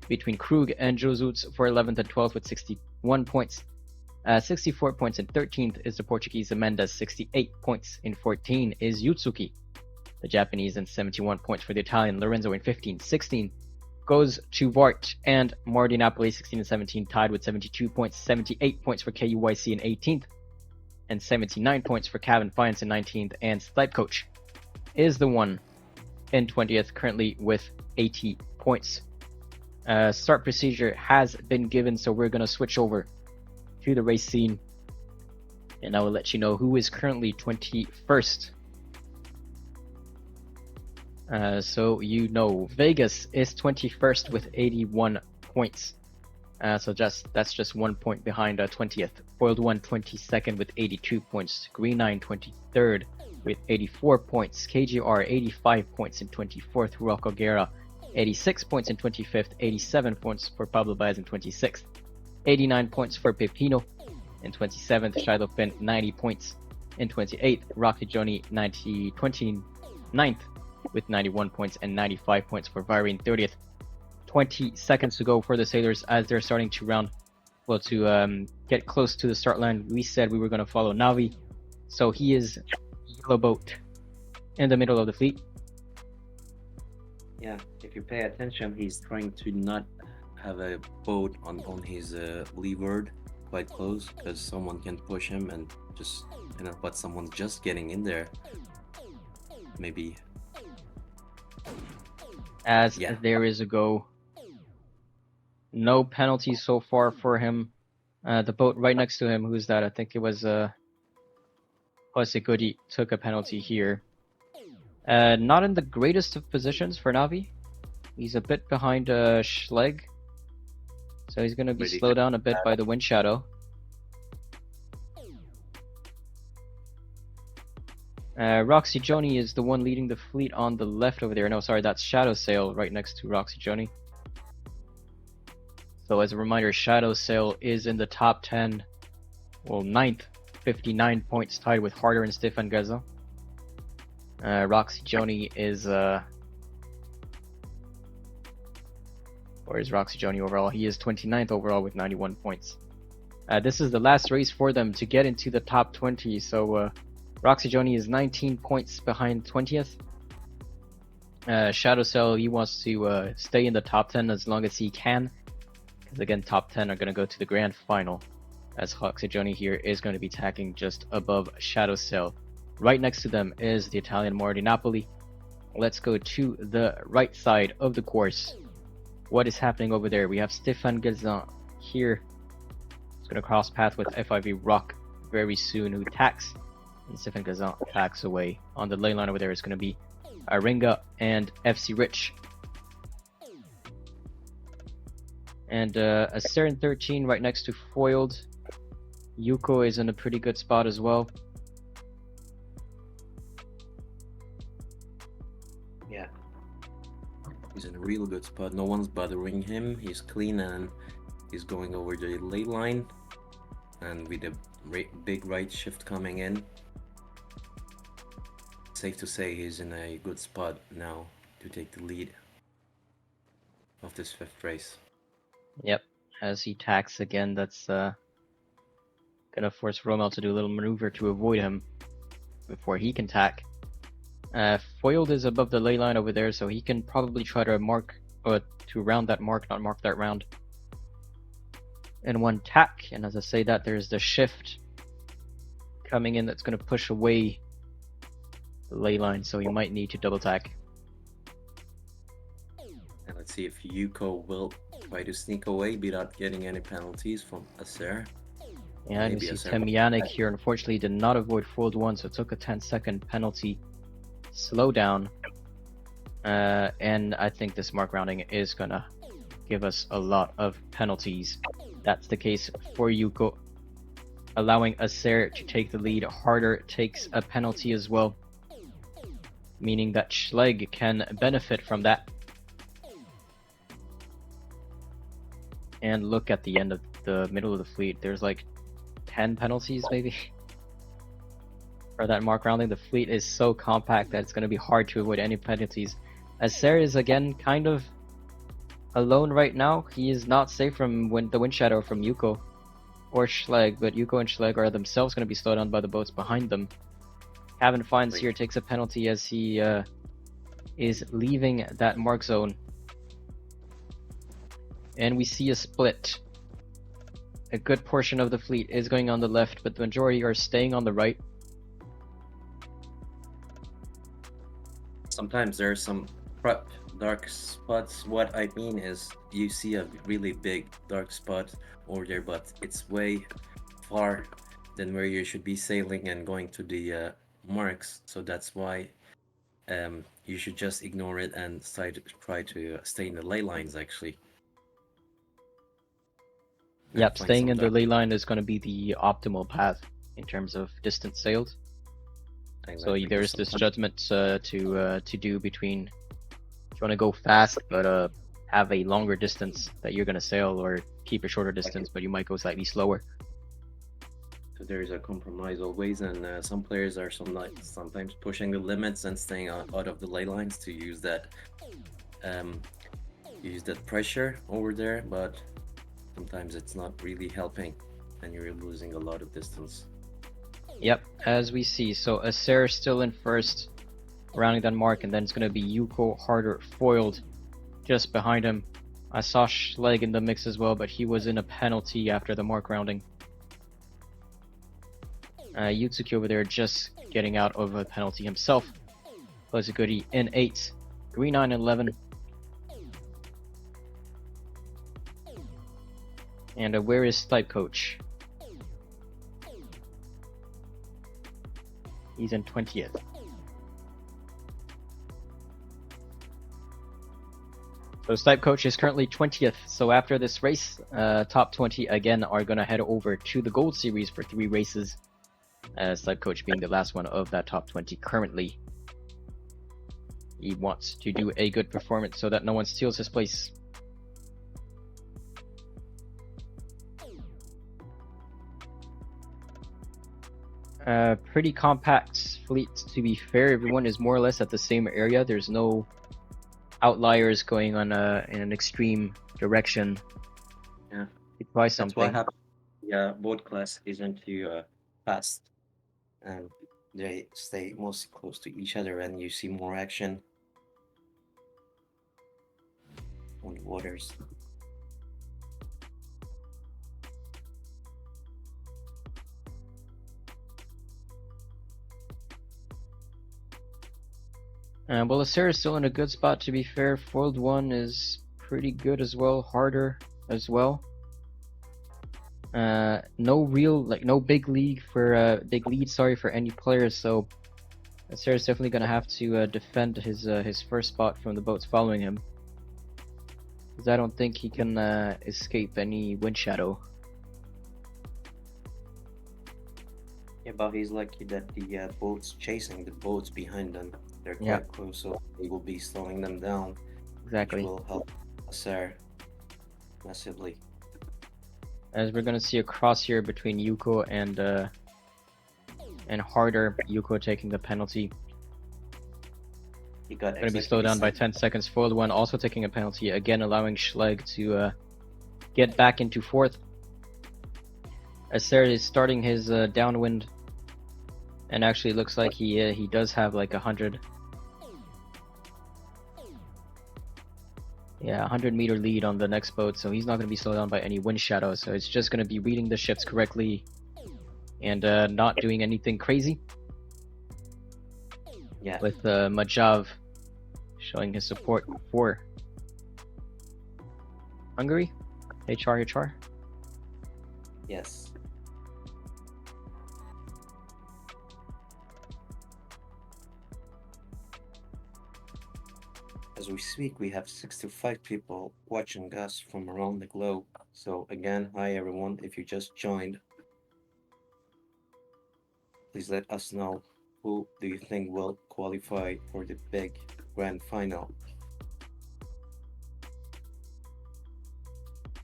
between Krug and Josuts for 11th and 12th with 61 points. 64 points in 13th is the Portuguese Mendes. 68 points in 14 is Yutsuki, the Japanese, and 71 points for the Italian Lorenzo in 15. 16 goes to Vart and Marty Napoli. 16 and 17 tied with 72 points. 78 points for KUYC in 18th. And 79 points for Kevin Fiennes in 19th, and Stipe Coach is the one in 20th, currently with 80 points. Start procedure has been given, so we're going to switch over to the race scene, and I will let you know who is currently 21st. So you know, Vegas is 21st with 81 points. So that's just 1 point behind 20th. Foiled 1 22nd with 82 points. Green 9 23rd with 84 points. KGR 85 points in 24th. Rocco Guerra 86 points in 25th. 87 points for Pablo Baez in 26th. 89 points for Pepino in 27th. Shiloh Finn 90 points in 28th. Rocky Joni 29th with 91 points and 95 points for Viri in 30th. 20 seconds to go for the sailors as they're starting to get close to the start line. We said we were going to follow Navi, so he is yellow boat in the middle of the fleet. Yeah, if you pay attention, he's trying to not have a boat on his leeward quite close, because someone can push him and just, but someone's just getting in there. Maybe. As there is a go. No penalties so far for him. The boat right next to him, who's that? I think it was Jose Godi, took a penalty here. Not in the greatest of positions for Navi. He's a bit behind Schleg. So he's going to be slowed down a bit by the wind shadow. Roxy Joni is the one leading the fleet on the left over there. No, sorry, that's Shadowsail right next to Roxy Joni. So as a reminder, Shadowsail is in the top 10, well, 9th, 59 points, tied with Harder and Stéphane Gazan. Roxy Joni is, where is Roxy Joni overall? He is 29th overall with 91 points. This is the last race for them to get into the top 20, so Roxy Joni is 19 points behind 20th. Shadowsail, he wants to stay in the top 10 as long as he can. Because again, top 10 are going to go to the grand final. as Hoxajoni here is going to be tacking just above Shadow Sail. Right next to them is the Italian Mare di Napoli. Let's go to the right side of the course. What is happening over there? We have Stéphane Gazan here. He's going to cross path with FIV Rock very soon, who tacks. And Stéphane Gazan tacks away. On the lane line over there is going to be Aringa and FC Rich. And a Saren 13 right next to Foiled. Yuko is in a pretty good spot as well. Yeah. He's in a real good spot. No one's bothering him. He's clean and he's going over the lane line. And with a big right shift coming in, safe to say he's in a good spot now to take the lead of this fifth race. Yep, as he tacks again, that's gonna force Rommel to do a little maneuver to avoid him before he can tack. Foiled is above the ley line over there, so he can probably try to mark, or to round that mark, not mark that round. In one tack, and as I say that, there's the shift coming in that's gonna push away the ley line, so he might need to double tack. And let's see if Yuko will try to sneak away without getting any penalties from Acer. Yeah, and you see Temianic here unfortunately did not avoid Foiled 1, so it took a 10-second penalty slowdown. And I think this mark rounding is gonna give us a lot of penalties. That's the case for Yuko. Allowing Acer to take the lead harder takes a penalty as well, meaning that Schleg can benefit from that. And look at the end of the middle of the fleet, there's like 10 penalties maybe for that mark rounding. The fleet is so compact that it's going to be hard to avoid any penalties. Acer is again kind of alone right now. He is not safe from the wind shadow from Yuko or Schleg, but Yuko and Schleg are themselves going to be slowed down by the boats behind them. Cabin Finds here takes a penalty as he is leaving that mark zone. And we see a split. A good portion of the fleet is going on the left, but the majority are staying on the right. Sometimes there are some prep dark spots. What I mean is you see a really big dark spot over there, but it's way far than where you should be sailing and going to the marks. So that's why you should just ignore it and try to stay in the ley lines actually. Yep, staying in the ley line is going to be the optimal path in terms of distance sailed. Exactly. So there's this judgment to do between if you want to go fast but have a longer distance that you're going to sail, or keep a shorter distance but you might go slightly slower. So there's a compromise always, and some players are sometimes pushing the limits and staying out of the ley lines to use that pressure over there, but sometimes it's not really helping and you're losing a lot of distance. Yep, as we see, so Acer still in first, rounding that mark, and then it's going to be Yuko, Harder, Foiled just behind him. I saw Schleg in the mix as well, but he was in a penalty after the mark rounding. Yutsuki over there just getting out of a penalty himself. Plays a goodie in 8, 3, 9, 11. And where is Stipe Coach? He's in 20th. So Stipe Coach is currently 20th. So after this race, top 20 again are going to head over to the Gold Series for 3 races. Stipe Coach being the last one of that top 20 currently. He wants to do a good performance so that no one steals his place. Pretty compact fleet, to be fair. Everyone is more or less at the same area. There's no outliers going on in an extreme direction. Yeah, you try something. That's what happens. Yeah, boat class isn't too fast, and they stay mostly close to each other, and you see more action on the waters. Well, Acer is still in a good spot, to be fair. Foiled 1 is pretty good as well, harder as well. No big lead for any players, so Acer is definitely gonna have to defend his first spot from the boats following him, because I don't think he can escape any wind shadow. Yeah, but he's lucky that the boats chasing the boats behind them, they're Yeah, quite close, so they will be slowing them down, which exactly. will help Acer massively. As we're gonna see a cross here between Yuko and Harder. Yuko taking the penalty. He got Gonna be exactly slowed the down by same. 10 seconds. Foiled 1 also taking a penalty, again allowing Schleg to get back into fourth. Acer is starting his downwind, and actually looks like he does have like 100-meter lead on the next boat, so he's not going to be slowed down by any wind shadow. So it's just going to be reading the ships correctly and not doing anything crazy. Yeah, With Majav showing his support for Hungary. HR. yes. As we speak, we have 65 people watching us from around the globe. So again, hi everyone. If you just joined, please let us know who do you think will qualify for the big grand final.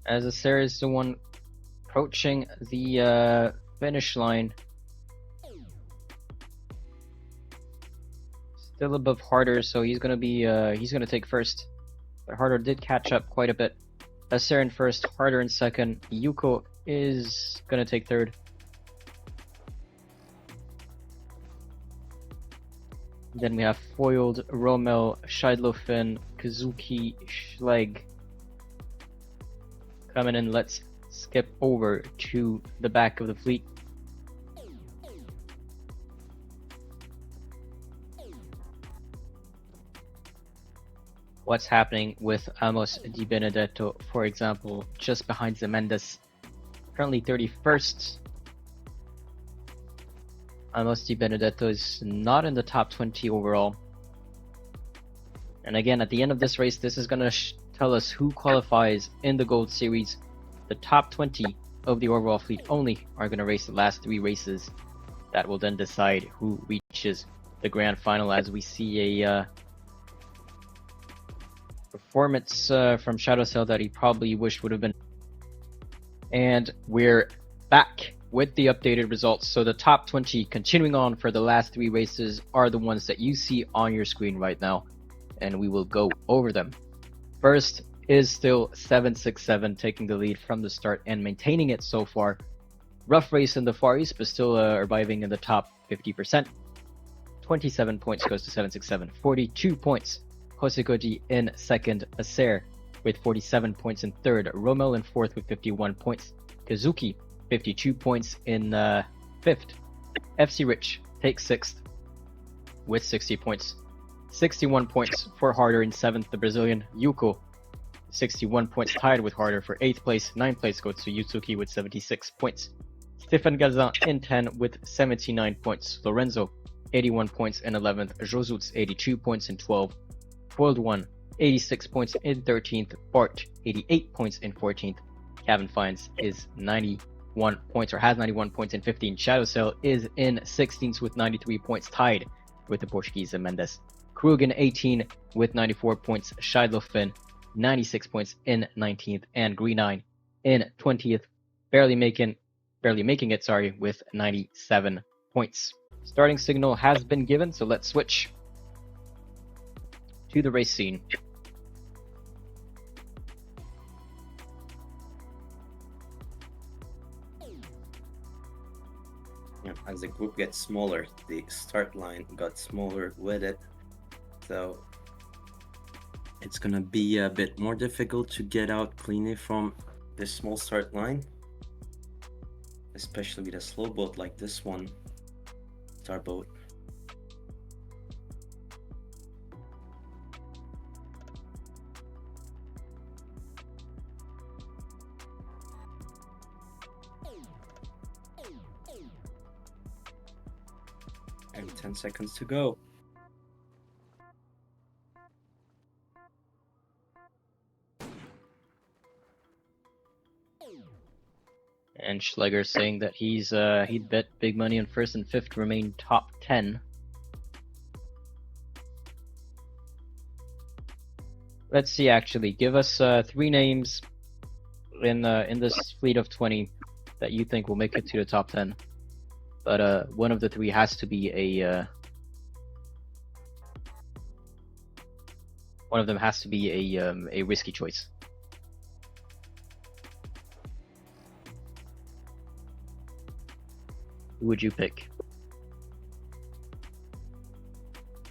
As Acer is the one approaching the finish line. Still above Harder, so he's gonna take first. But Harder did catch up quite a bit. Acer in first, Harder in second. Yuko is gonna take third. Then we have Foiled, Rommel, Scheidlofen, Kazuki, Schleg coming in. Let's skip over to the back of the fleet. What's happening with Amos Di Benedetto, for example, just behind Zemendes, currently 31st. Amos Di Benedetto is not in the top 20 overall. And again, at the end of this race, this is going to tell us who qualifies in the Gold Series. The top 20 of the overall fleet only are going to race the last 3 races. That will then decide who reaches the grand final, as we see a performance from Shadow Cell that he probably wished would have been. And we're back with the updated results. So the top 20 continuing on for the last 3 races are the ones that you see on your screen right now, and we will go over them. First is still 767 taking the lead from the start and maintaining it so far. Rough race in the Far East, but still arriving in the top 50%. 27 points goes to 767. 42 points, Hosekodi in second. Acer with 47 points in third. Rommel in fourth with 51 points. Kazuki, 52 points in fifth. FC Rich takes sixth with 60 points. 61 points for Harder in seventh, the Brazilian. Yuko, 61 points, tied with Harder for 8th place. 9th place goes to Yutsuki with 76 points. Stefan Gazan in 10 with 79 points. Lorenzo, 81 points in 11th. Josuts, 82 points in 12th. Foiled 1, 86 points in 13th. Bart, 88 points in 14th. Kevin Fines is 91 points, or has 91 points in 15th. Shadow Cell is in 16th with 93 points, tied with the Portuguese Mendes. Krugen 18 with 94 points. Scheidlofen 96 points in 19th, and Greenine in 20th, barely making it, with 97 points. Starting signal has been given, so let's switch to the race scene. Yeah, as the group gets smaller, the start line got smaller with it. So it's gonna be a bit more difficult to get out cleanly from this small start line, especially with a slow boat like this one, Starboat. And 10 seconds to go. And Schleger saying that he'd bet big money on first and fifth to remain top 10. Let's see. Actually, give us 3 names in this fleet of 20 that you think will make it to the top 10. But one of the 3 has to be one of them has to be a risky choice. Who would you pick?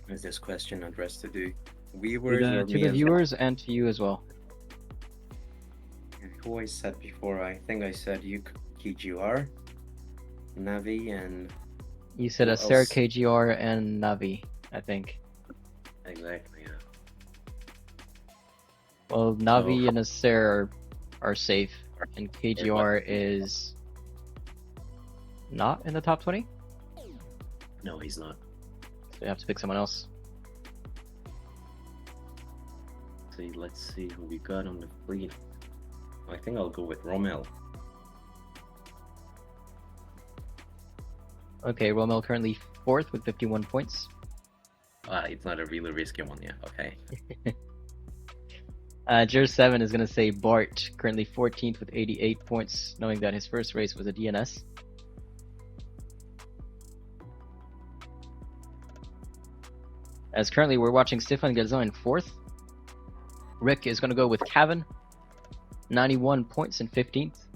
Is this question addressed to the viewers or To me the as viewers and to you as well. well? Who I said before? I think I said KGR, Navi, and You said who Acer, else? KGR, and Navi, I think. Exactly, yeah. Well, Navi and Acer are safe, and KGR is not in the top 20? No, he's not. So you have to pick someone else. See, let's see who we got on the fleet. I think I'll go with Rommel. Okay, Rommel currently 4th with 51 points. It's not a really risky one, yeah. Okay. Jer7 is going to say Bart, currently 14th with 88 points, knowing that his first race was a DNS. As currently we're watching Stefan Gazan in 4th. Rick is going to go with Cavan, 91 points in 15th.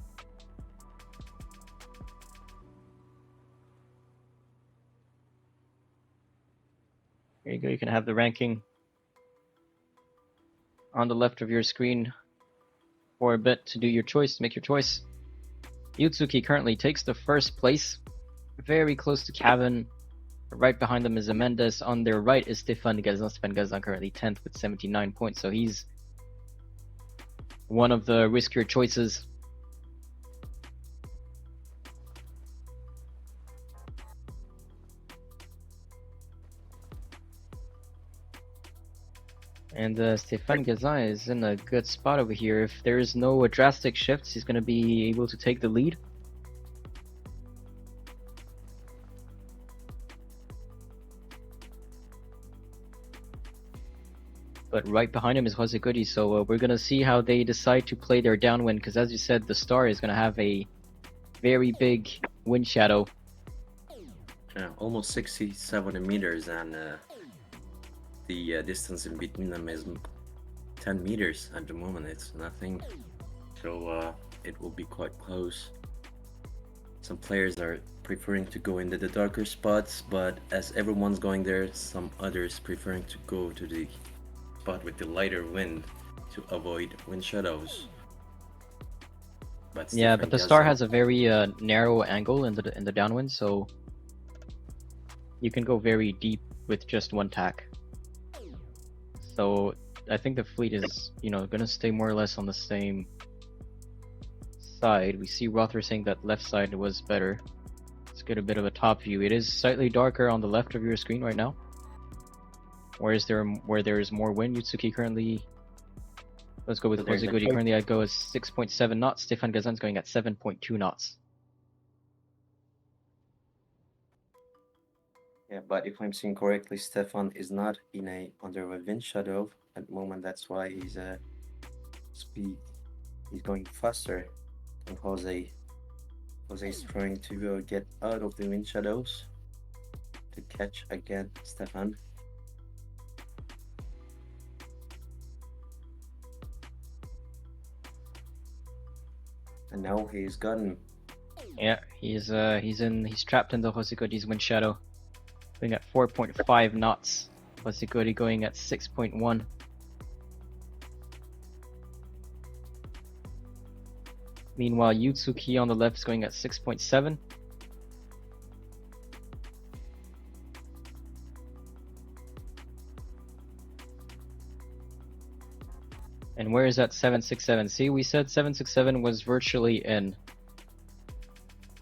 Here you go, you can have the ranking on the left of your screen for a bit to do your choice, make your choice. Yutsuki currently takes the first place, very close to Cavan. Right behind them is Mendes. On their right is Stefan Gazan. Stefan Gazan currently 10th with 79 points, so he's one of the riskier choices. And Stefan Gazan is in a good spot over here. If there is no drastic shifts, he's going to be able to take the lead. But right behind him is Hoseguri, so we're going to see how they decide to play their downwind, because as you said, the Star is going to have a very big wind shadow. Yeah, almost 60-70 meters, and the distance in between them is 10 meters at the moment. It's nothing, so it will be quite close. Some players are preferring to go into the darker spots, but as everyone's going there, some others preferring to go to the spot with the lighter wind to avoid wind shadows. But Yeah, but the Star has a very narrow angle in the downwind, so you can go very deep with just one tack. So I think the fleet is, gonna stay more or less on the same side. We see Rother saying that left side was better. Let's get a bit of a top view. It is slightly darker on the left of your screen right now. Where there is more wind. Yutsuki currently, let's go with Hoseguri. Currently I'd go as 6.7 knots. Stefan Gazan's going at 7.2 knots. Yeah, but if I'm seeing correctly, Stefan is not under a wind shadow at the moment. That's why he's going faster than Jose. Jose's trying to get out of the wind shadows to catch again Stefan. And now he's gotten. Yeah, he's trapped in the Hoseguri's wind shadow. Going at 4.5 knots. Hoseguri going at 6.1. Meanwhile, Yutsuki on the left is going at 6.7. And where is that 767? See, we said 767 was virtually in,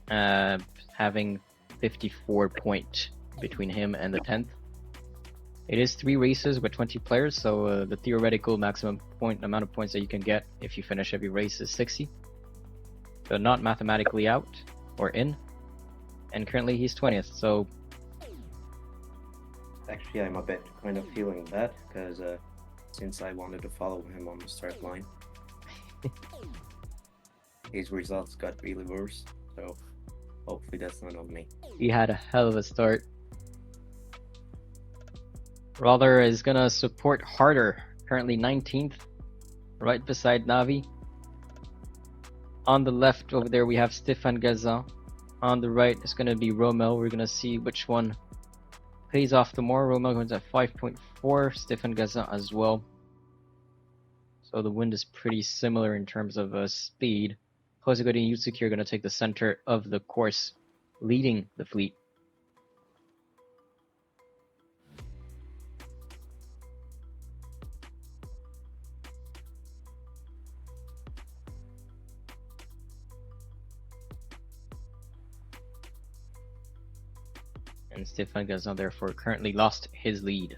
having 54 point between him and the 10th. It is 3 races with 20 players, so the theoretical maximum amount of points that you can get if you finish every race is 60. So not mathematically out or in. And currently he's 20th, so... Actually, I'm a bit kind of feeling bad, because since I wanted to follow him on the start line, his results got really worse, so hopefully that's not on me. He had a hell of a start. Roller is gonna support harder, currently 19th, right beside Navi. On the left over there we have Stéphane Gazan. On the right it's gonna be Rommel. We're gonna see which one pays off the more. Rommel goes at 5.4, Stéphane Gazan as well. So the wind is pretty similar in terms of speed. Hosegori and Yutsuki are gonna take the center of the course, leading the fleet. And Stéphane Gazan therefore currently lost his lead.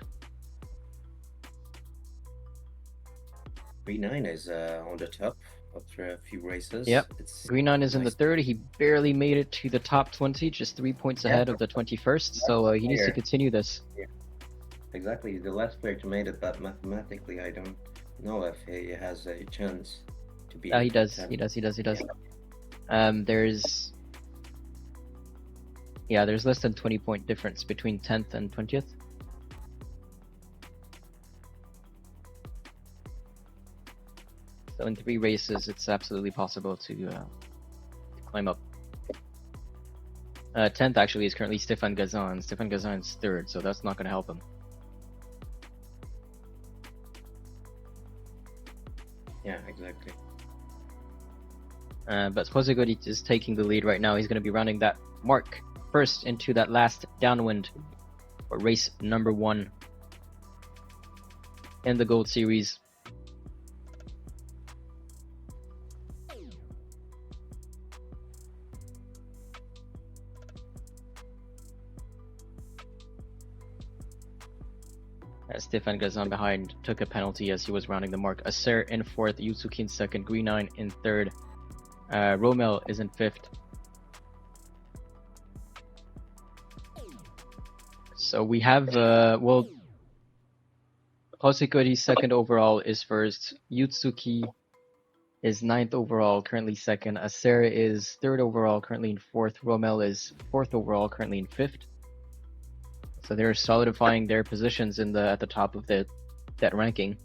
Green 9 is on the top after a few races. Yep. It's Green 9 is in the nice. third. He barely made it to the top 20, just 3 points ahead of the 21st. So he needs to continue this. Exactly. The last player to make it, but mathematically, I don't know if he has a chance to be. He does. He does. There's less than 20-point difference between 10th and 20th. So in 3 races, it's absolutely possible to climb up. 10th actually is currently Stéphane Gazan. Stéphane Gazan is 3rd, so that's not going to help him. Yeah, exactly. But Hosegori is taking the lead right now. He's going to be rounding that mark first into that last downwind for race number 1 in the Gold Series. Stéphane Gazan behind took a penalty as he was rounding the mark. Acer in 4th, Yutsuki in 2nd, Green 9 in 3rd, Rommel is in 5th. So we have, Hosegori's 2nd overall is 1st, Yutsuki is 9th overall, currently 2nd, Acer is 3rd overall, currently in 4th, Rommel is 4th overall, currently in 5th. So they're solidifying their positions at the top of that ranking.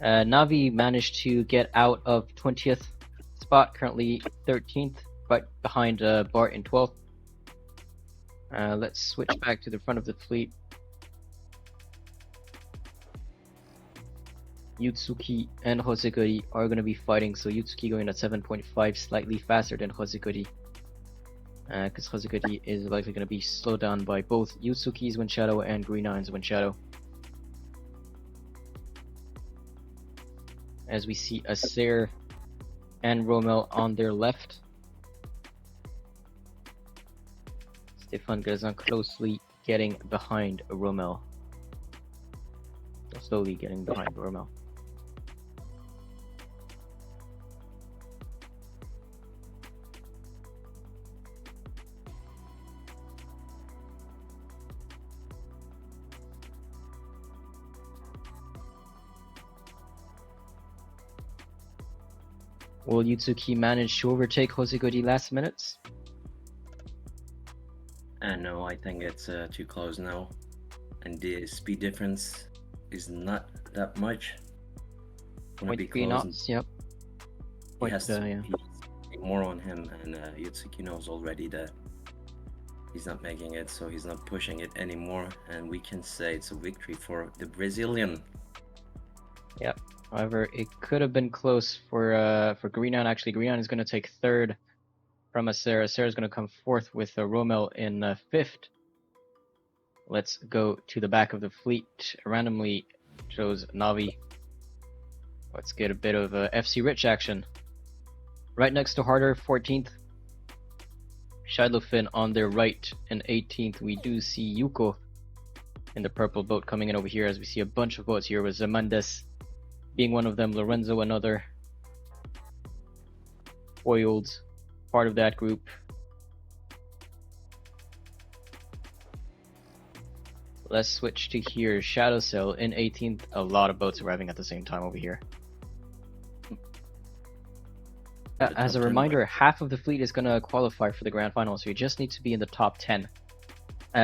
Navi managed to get out of 20th spot, currently 13th, right behind Bart in 12th. Let's switch back to the front of the fleet. Yutsuki and Hosegori are going to be fighting, so Yutsuki going at 7.5, slightly faster than Hosegori, because Hosegori is likely going to be slowed down by both Yutsuki's wind shadow and Green 9's wind shadow. As we see Acer and Rommel on their left. Stéphane Gazan closely getting behind Rommel. Slowly getting behind Rommel. Will Yutsuki manage to overtake Hosegori last minutes? No, I think it's too close now, and the speed difference is not that much. Gonna be 0.3 close. knots, yep. He has to be more on him, and Yutsuki knows already that he's not making it, so he's not pushing it anymore, and we can say it's a victory for the Brazilian. Yep. However, it could have been close for Green 9. Actually, Green 9 is going to take 3rd from Acer. Acer is going to come 4th with Rommel in 5th. Let's go to the back of the fleet. Randomly chose Navi. Let's get a bit of FC Rich action. Right next to Harder, 14th. Shadowfin on their right, and 18th we do see Yuko in the purple boat coming in over here, as we see a bunch of boats here with Zemandes being one of them, Lorenzo another, foiled, part of that group. Let's switch to here, Shadow Cell in 18th, a lot of boats arriving at the same time over here. As a reminder, half of the fleet is going to qualify for the grand final, so you just need to be in the top 10.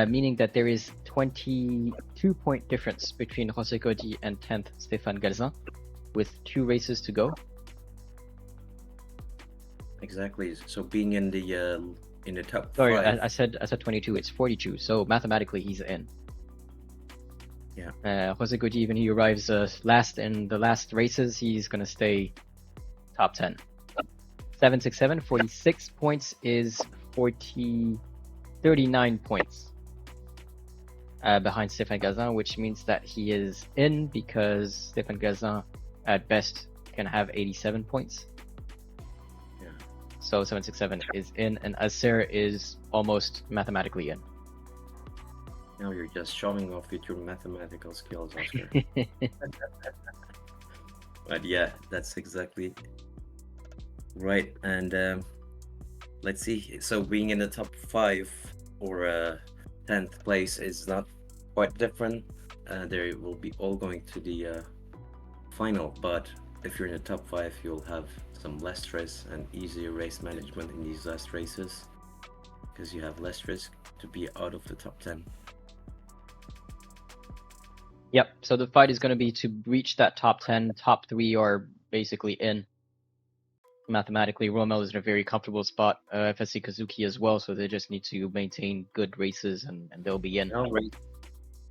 Meaning that there is 22-point difference between Jose Cody and 10th Stéphane Galzin, with 2 races to go. Exactly. So being in the top Sorry, 5. I said 22. It's 42. So mathematically, he's in. Yeah. Jose Cody, even he arrives last in the last races, he's gonna stay top 10. 767, 46 points is 39 points behind Stéphane Gazin, which means that he is in because Stéphane Gazin at best can have 87 points. Yeah. So 767 is in, and Acer is almost mathematically in. Now you're just showing off with your mathematical skills, Oscar. But yeah, that's exactly right. And let's see. So being in the top 5 or 10th place is not quite different. They will be all going to the final. But if you're in the top 5, you'll have some less stress and easier race management in these last races, because you have less risk to be out of the top 10. Yep, so the fight is going to be to reach that top 10. Top 3 are basically in. Mathematically, Rommel is in a very comfortable spot. FSC Kazuki as well, so they just need to maintain good races and they'll be in. Now,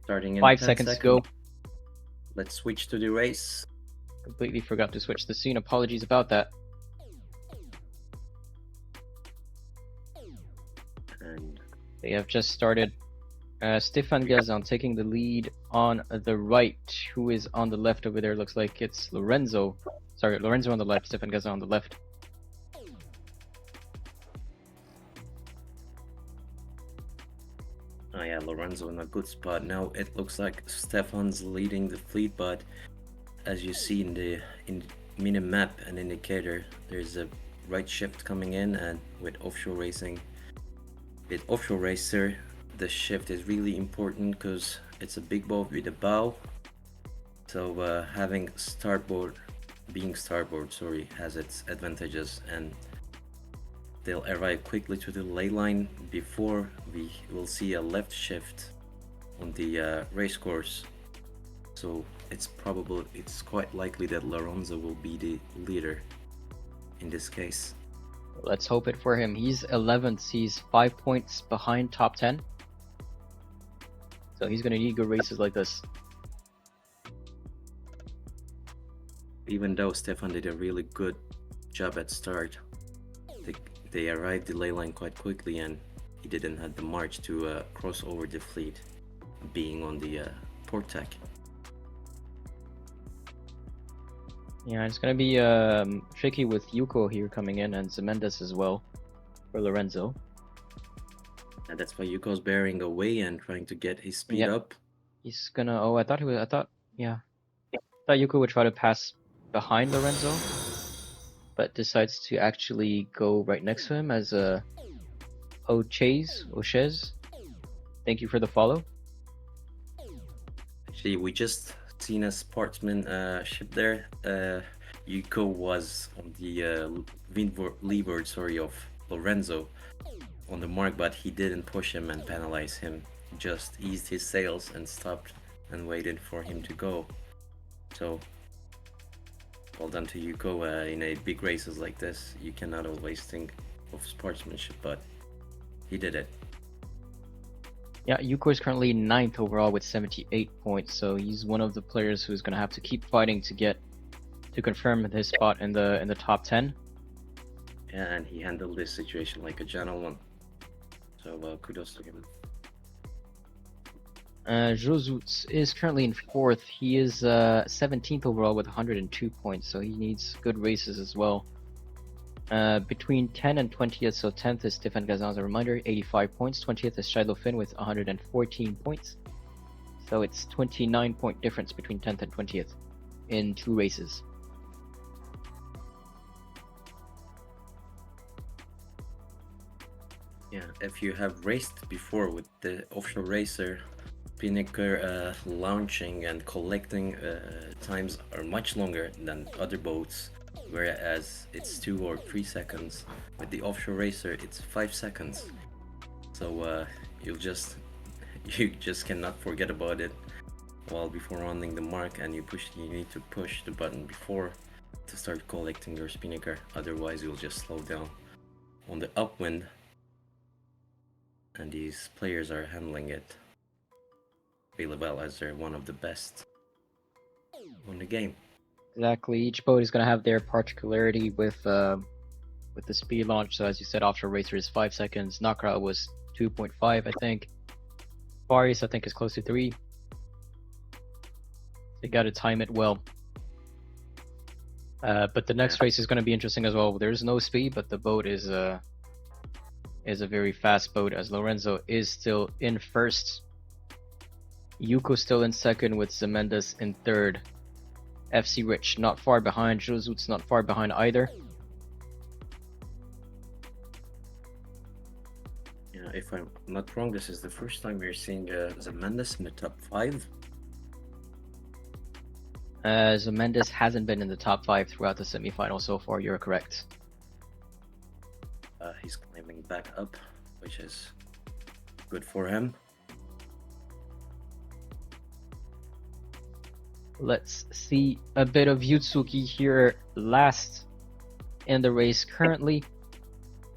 starting in 5 seconds to go. Let's switch to the race. Completely forgot to switch the scene. Apologies about that. And they have just started. Stéphane Gazin taking the lead on the right. Who is on the left over there? Looks like it's Lorenzo. Sorry, Lorenzo on the left, Stéphane Gazin on the left. Oh yeah, Lorenzo in a good spot. Now it looks like Stefan's leading the fleet, but as you see in the mini-map and indicator, there's a right shift coming in, and with offshore racing, with offshore racer, the shift is really important because it's a big boat with a bow. So having being starboard, has its advantages, and they'll arrive quickly to the ley line before we will see a left shift on the race course. So it's quite likely that Lorenzo will be the leader in this case. Let's hope it for him. He's 11th. He's 5 points behind top 10. So he's going to need good races like this. Even though Stefan did a really good job at start, they arrived the ley line quite quickly, and he didn't have the march to cross over the fleet, being on the port tack. Yeah, it's going to be tricky with Yuko here coming in, and Zemendes as well for Lorenzo. And that's why Yuko's bearing away and trying to get his speed up. He's gonna. Oh, I thought Yuko would try to pass behind Lorenzo, but decides to actually go right next to him as a Ochez. Thank you for the follow. Actually, we just seen a sportsman ship there. Yuko was on the leeward, of Lorenzo on the mark, but he didn't push him and penalize him. He just eased his sails and stopped and waited for him to go. So well done to Yuko. In a big races like this, you cannot always think of sportsmanship, but he did it. Yeah, Yuko is currently 9th overall with 78 points, so he's one of the players who's going to have to keep fighting to confirm his spot in the top 10. And he handled this situation like a gentleman. So kudos to him. Josut is currently in 4th. He is 17th overall with 102 points, so he needs good races as well. Between 10 and 20th, so 10th is Stefan Gazan as a reminder, 85 points. 20th is Shiloh Finn with 114 points. So it's 29-point difference between 10th and 20th in 2 races. Yeah, if you have raced before with the offshore racer, Spinnaker launching and collecting times are much longer than other boats, whereas it's 2 or 3 seconds. With the offshore racer, it's 5 seconds. So you just cannot forget about it while before rounding the mark, and you need to push the button before to start collecting your Spinnaker. Otherwise, you'll just slow down on the upwind. And these players are handling it really well, as they're one of the best on the game. Exactly. Each boat is going to have their particularity with the speed launch. So as you said, offshore racer is 5 seconds. Nakra was 2.5, I think. Farius, I think, is close to 3. They got to time it well. But the next race is going to be interesting as well. There's no speed, but the boat is a very fast boat, as Lorenzo is still in first. Yuko still in second with Zemendes in third. FC Rich not far behind. Josut's not far behind either. Yeah, if I'm not wrong, this is the first time we're seeing Zemendes in the top 5. Zemendes hasn't been in the top 5 throughout the semifinal so far, you're correct. He's climbing back up, which is good for him. Let's see a bit of Yutsuki here last in the race currently.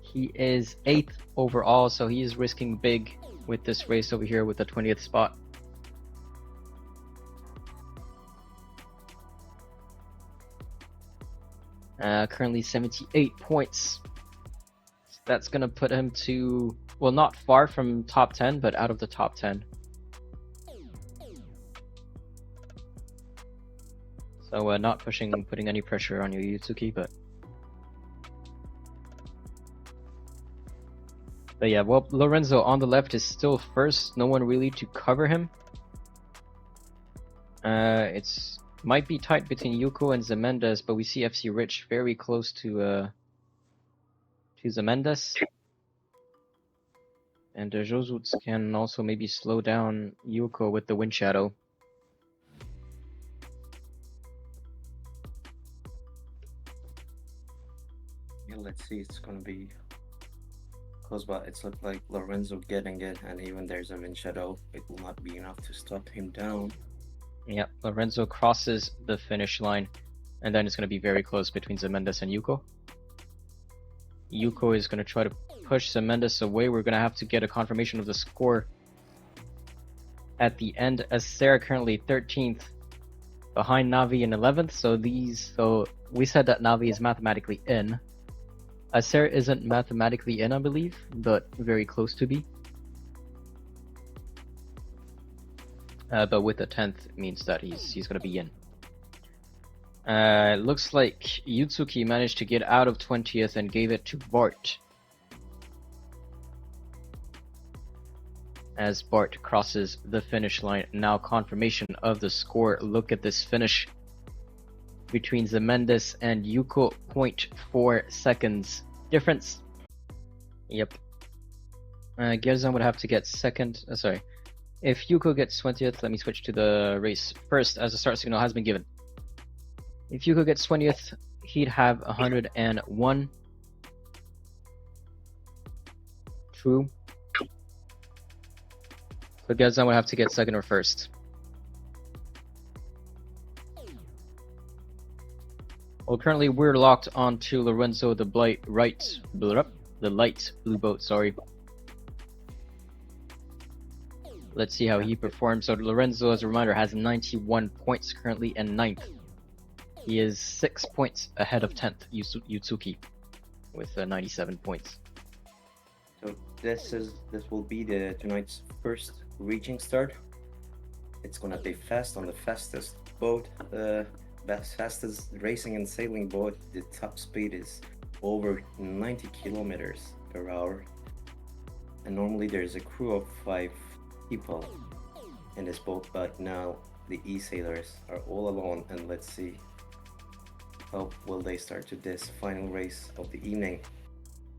He is 8th overall, so he is risking big with this race over here with the 20th spot. Currently 78 points. So that's going to put him to, well, not far from top 10, but out of the top 10. So not putting any pressure on your Yutsuki, but yeah, well, Lorenzo on the left is still first. No one really to cover him. It's might be tight between Yuko and Zemendes, but we see FC Rich very close to Zemendes. And Josuts can also maybe slow down Yuko with the wind shadow. Yeah, let's see. It's gonna be close, but it's looked like Lorenzo getting it, and even there's a wind shadow, it will not be enough to stop him down. Yep, Lorenzo crosses the finish line, and then it's going to be very close between Zemendes and Yuko. Yuko is going to try to push Zemendes away. We're going to have to get a confirmation of the score at the end, as Sarah currently 13th behind Navi in 11th. So we said that Navi is mathematically in. Sarah isn't mathematically in, I believe, but very close to be. But with the 10th, it means that he's going to be in. It looks like Yutsuki managed to get out of 20th and gave it to Bart. As Bart crosses the finish line, now confirmation of the score. Look at this finish between Zemendes and Yuko, 0.4 seconds difference. Yep. Gerzan would have to get second. If Yuko gets 20th, let me switch to the race first, as the start signal has been given. If Yuko gets 20th, he'd have 101. True. So Gerzan would have to get second or first. Well, currently we're locked onto Lorenzo, the light blue boat, sorry. Let's see how he performs. So Lorenzo, as a reminder, has 91 points currently and 9th. He is 6 points ahead of 10th Yutsuki with 97 points. So this will be tonight's first reaching start. It's gonna be fast on the fastest boat, fastest racing and sailing boat. The top speed is over 90 kilometers per hour. And normally there's a crew of 5 people in this boat, but now the eSailors are all alone, and let's see how will they start to this final race of the evening.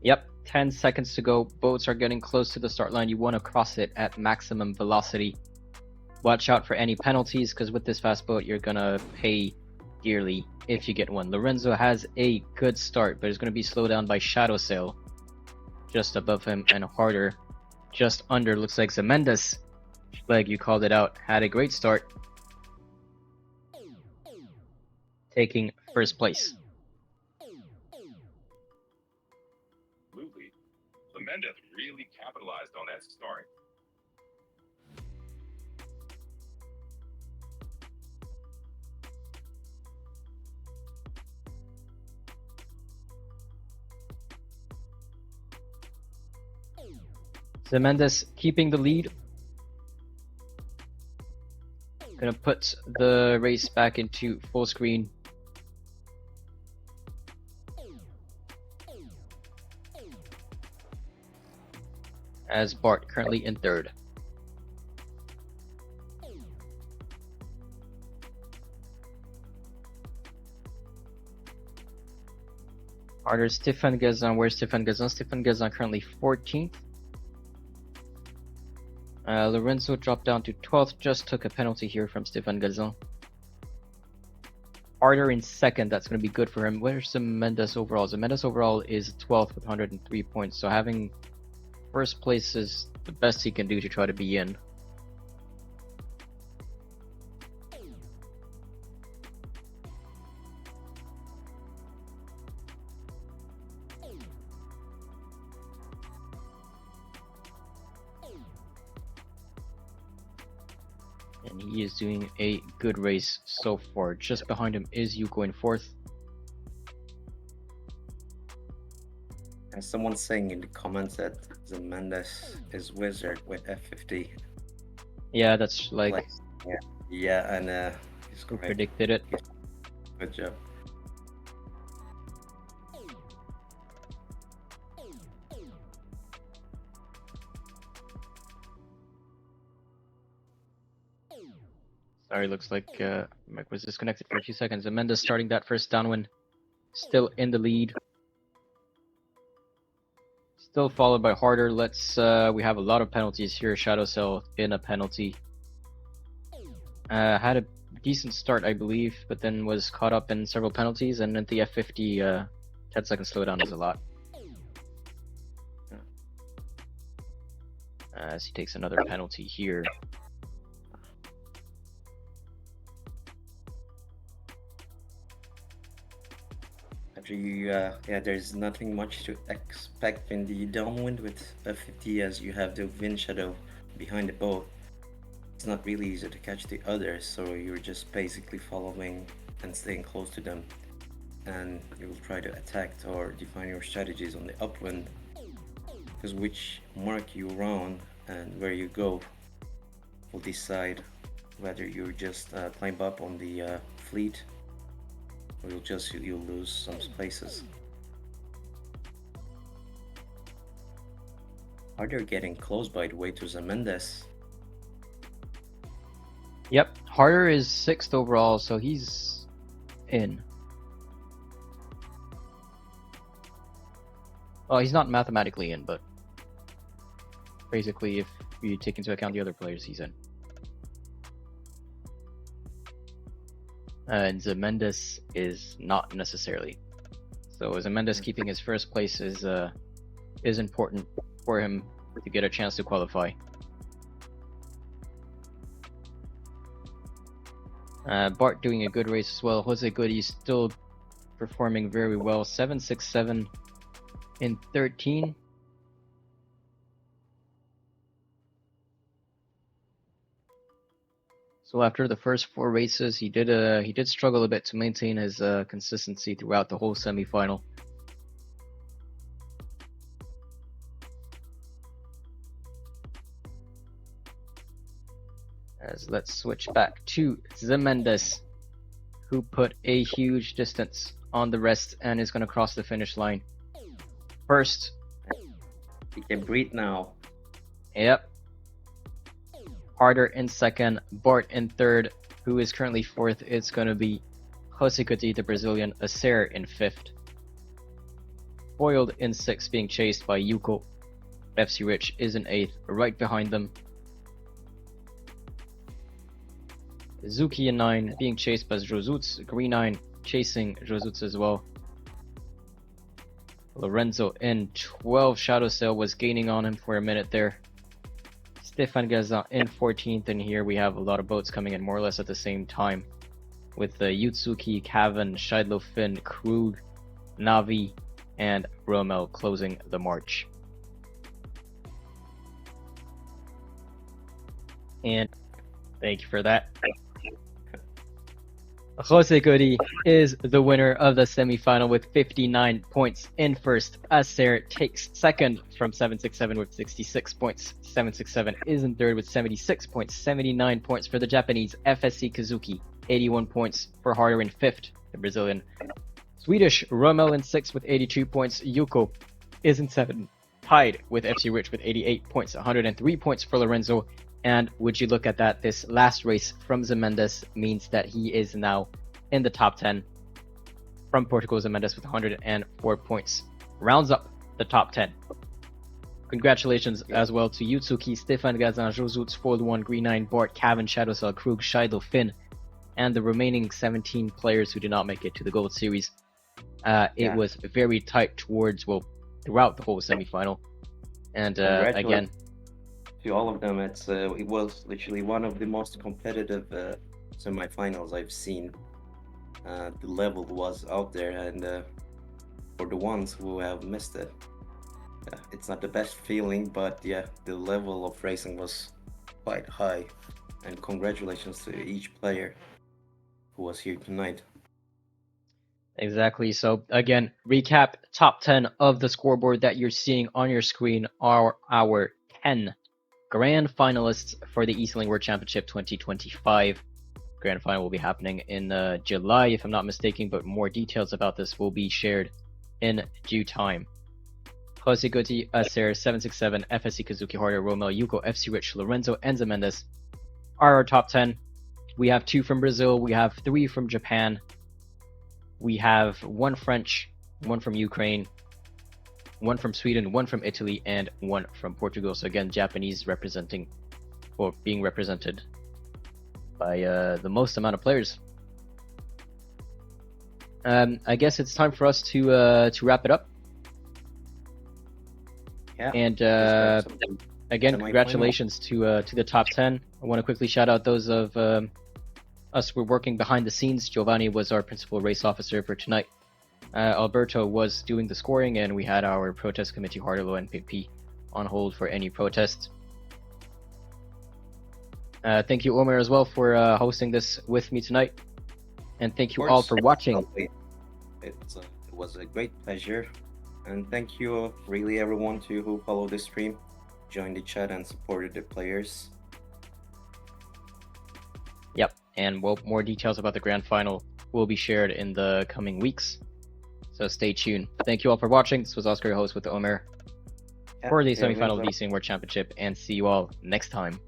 Yep, 10 seconds to go. Boats are getting close to the start line. You want to cross it at maximum velocity. Watch out for any penalties, because with this fast boat, you're going to pay dearly if you get one. Lorenzo has a good start, but is going to be slowed down by Shadow Sail just above him, and Harder just under. Looks like Zemendes, Leg, you called it out, had a great start, taking first place. Absolutely. Zemendes really capitalized on that start. Zemendes keeping the lead. Gonna put the race back into full screen. As Bart currently in third. Harder Stefan Gazan. Where's Stefan Gazan? Stefan Gazan currently 14th. Lorenzo dropped down to 12th, just took a penalty here from Stefan Gazan. Harder in second, that's going to be good for him. Where's Zemendes overall? Zemendes overall is 12th with 103 points, so having first place is the best he can do to try to be in. And he is doing a good race so far. Just behind him is Yuko in fourth. And someone's saying in the comments that Zemendes is wizard with F50. Yeah, that's like yeah, and he's who correct. predicted it. Good job. Sorry, looks like Mike was disconnected for a few seconds. Zemendes starting that first downwind, still in the lead. Still followed by Harder. We have a lot of penalties here. Shadow Cell in a penalty. Had a decent start, I believe, but then was caught up in several penalties, and at the F50, 10 second slowdown is a lot. As he takes another penalty here. Yeah, there's nothing much to expect in the downwind with F50, as you have the wind shadow behind the boat. It's not really easy to catch the others, so you're just basically following and staying close to them, and you will try to attack or define your strategies on the upwind, because which mark you round and where you go will decide whether you just climb up on the fleet, or you'll lose some places. Are they getting close, by the way, to Zemendes? Yep, Harder is 6th overall, so he's in. Well, he's not mathematically in, but basically if you take into account the other players, he's in. And Zemendes is not necessarily. So Zemendes keeping his first place is important for him to get a chance to qualify. Bart doing a good race as well. Jose Goody's still performing very well. 767 in 13. So after the first 4 races, he did struggle a bit to maintain his consistency throughout the whole semifinal. As let's switch back to Zemendes, who put a huge distance on the rest and is going to cross the finish line. first. He can breathe now. Yep. Harder in second, Bart in third. Who is currently fourth? It's going to be Jose Guti, the Brazilian, Acer in fifth. Foiled in sixth, being chased by Yuko. FC Rich is in eighth, right behind them. Zuki in 9, being chased by Josuts. Green 9 chasing Josuts as well. Lorenzo in 12. Shadow Sail was gaining on him for a minute there. Stefan Gazan in 14th, and here we have a lot of boats coming in more or less at the same time. With Yutsuki, Cavan, Scheidlo Finn, Krug, Navi, and Rommel closing the march. And thank you for that. Jose Guti is the winner of the semifinal with 59 points in first. Acer takes second from 767 with 66 points. 767 is in third with 76 points. 79 points for the Japanese FSC Kazuki. 81 points for Harder in fifth, the Brazilian. Swedish Rommel in sixth with 82 points. Yuko is in seventh, tied with FC Rich with 88 points. 103 points for Lorenzo. And would you look at that, this last race from Zemendes means that he is now in the top 10 from Portugal. Zemendes with 104 points. Rounds up the top 10. Congratulations as well to Yutsuki, Stefan Gazan, Josuts, Fold 1, Green 9, Bart, Cavan, Shadowcell, Krug, Scheidel, Finn, and the remaining 17 players who did not make it to the Gold Series. It was very tight throughout the whole semifinal. And again, to all of them, it was literally one of the most competitive semifinals I've seen. The level was out there, and for the ones who have missed it, it's not the best feeling, but yeah, the level of racing was quite high. And congratulations to each player who was here tonight. Exactly. So again, recap: top 10 of the scoreboard that you're seeing on your screen are our 10 grand finalists for the eSailing World Championship 2025. Grand final will be happening in July, if I'm not mistaken, but more details about this will be shared in due time. Jose Guti, Acer, 767, FSC Kazuki, Harder, Rommel, Yuko, FC Rich, Lorenzo, and Zemendes are our top 10. We have 2 from Brazil, we have 3 from Japan, we have 1 French, 1 from Ukraine, 1 from Sweden, 1 from Italy, and 1 from Portugal. So again, Japanese representing, or being represented by the most amount of players. I guess it's time for us to wrap it up. Yeah. And again, congratulations to the top 10. I want to quickly shout out those of us who were working behind the scenes. Giovanni was our principal race officer for tonight. Alberto was doing the scoring, and we had our protest committee, Harderlo and PP, on hold for any protests. Thank you, Omer, as well, for hosting this with me tonight. And thank you all for watching. It was a great pleasure. And thank you, really, everyone who followed the stream, joined the chat, and supported the players. Yep, and more details about the grand final will be shared in the coming weeks. So stay tuned. Thank you all for watching. This was Oscar, your host with the Omer for the semifinal of the eSailing World Championship, and see you all next time.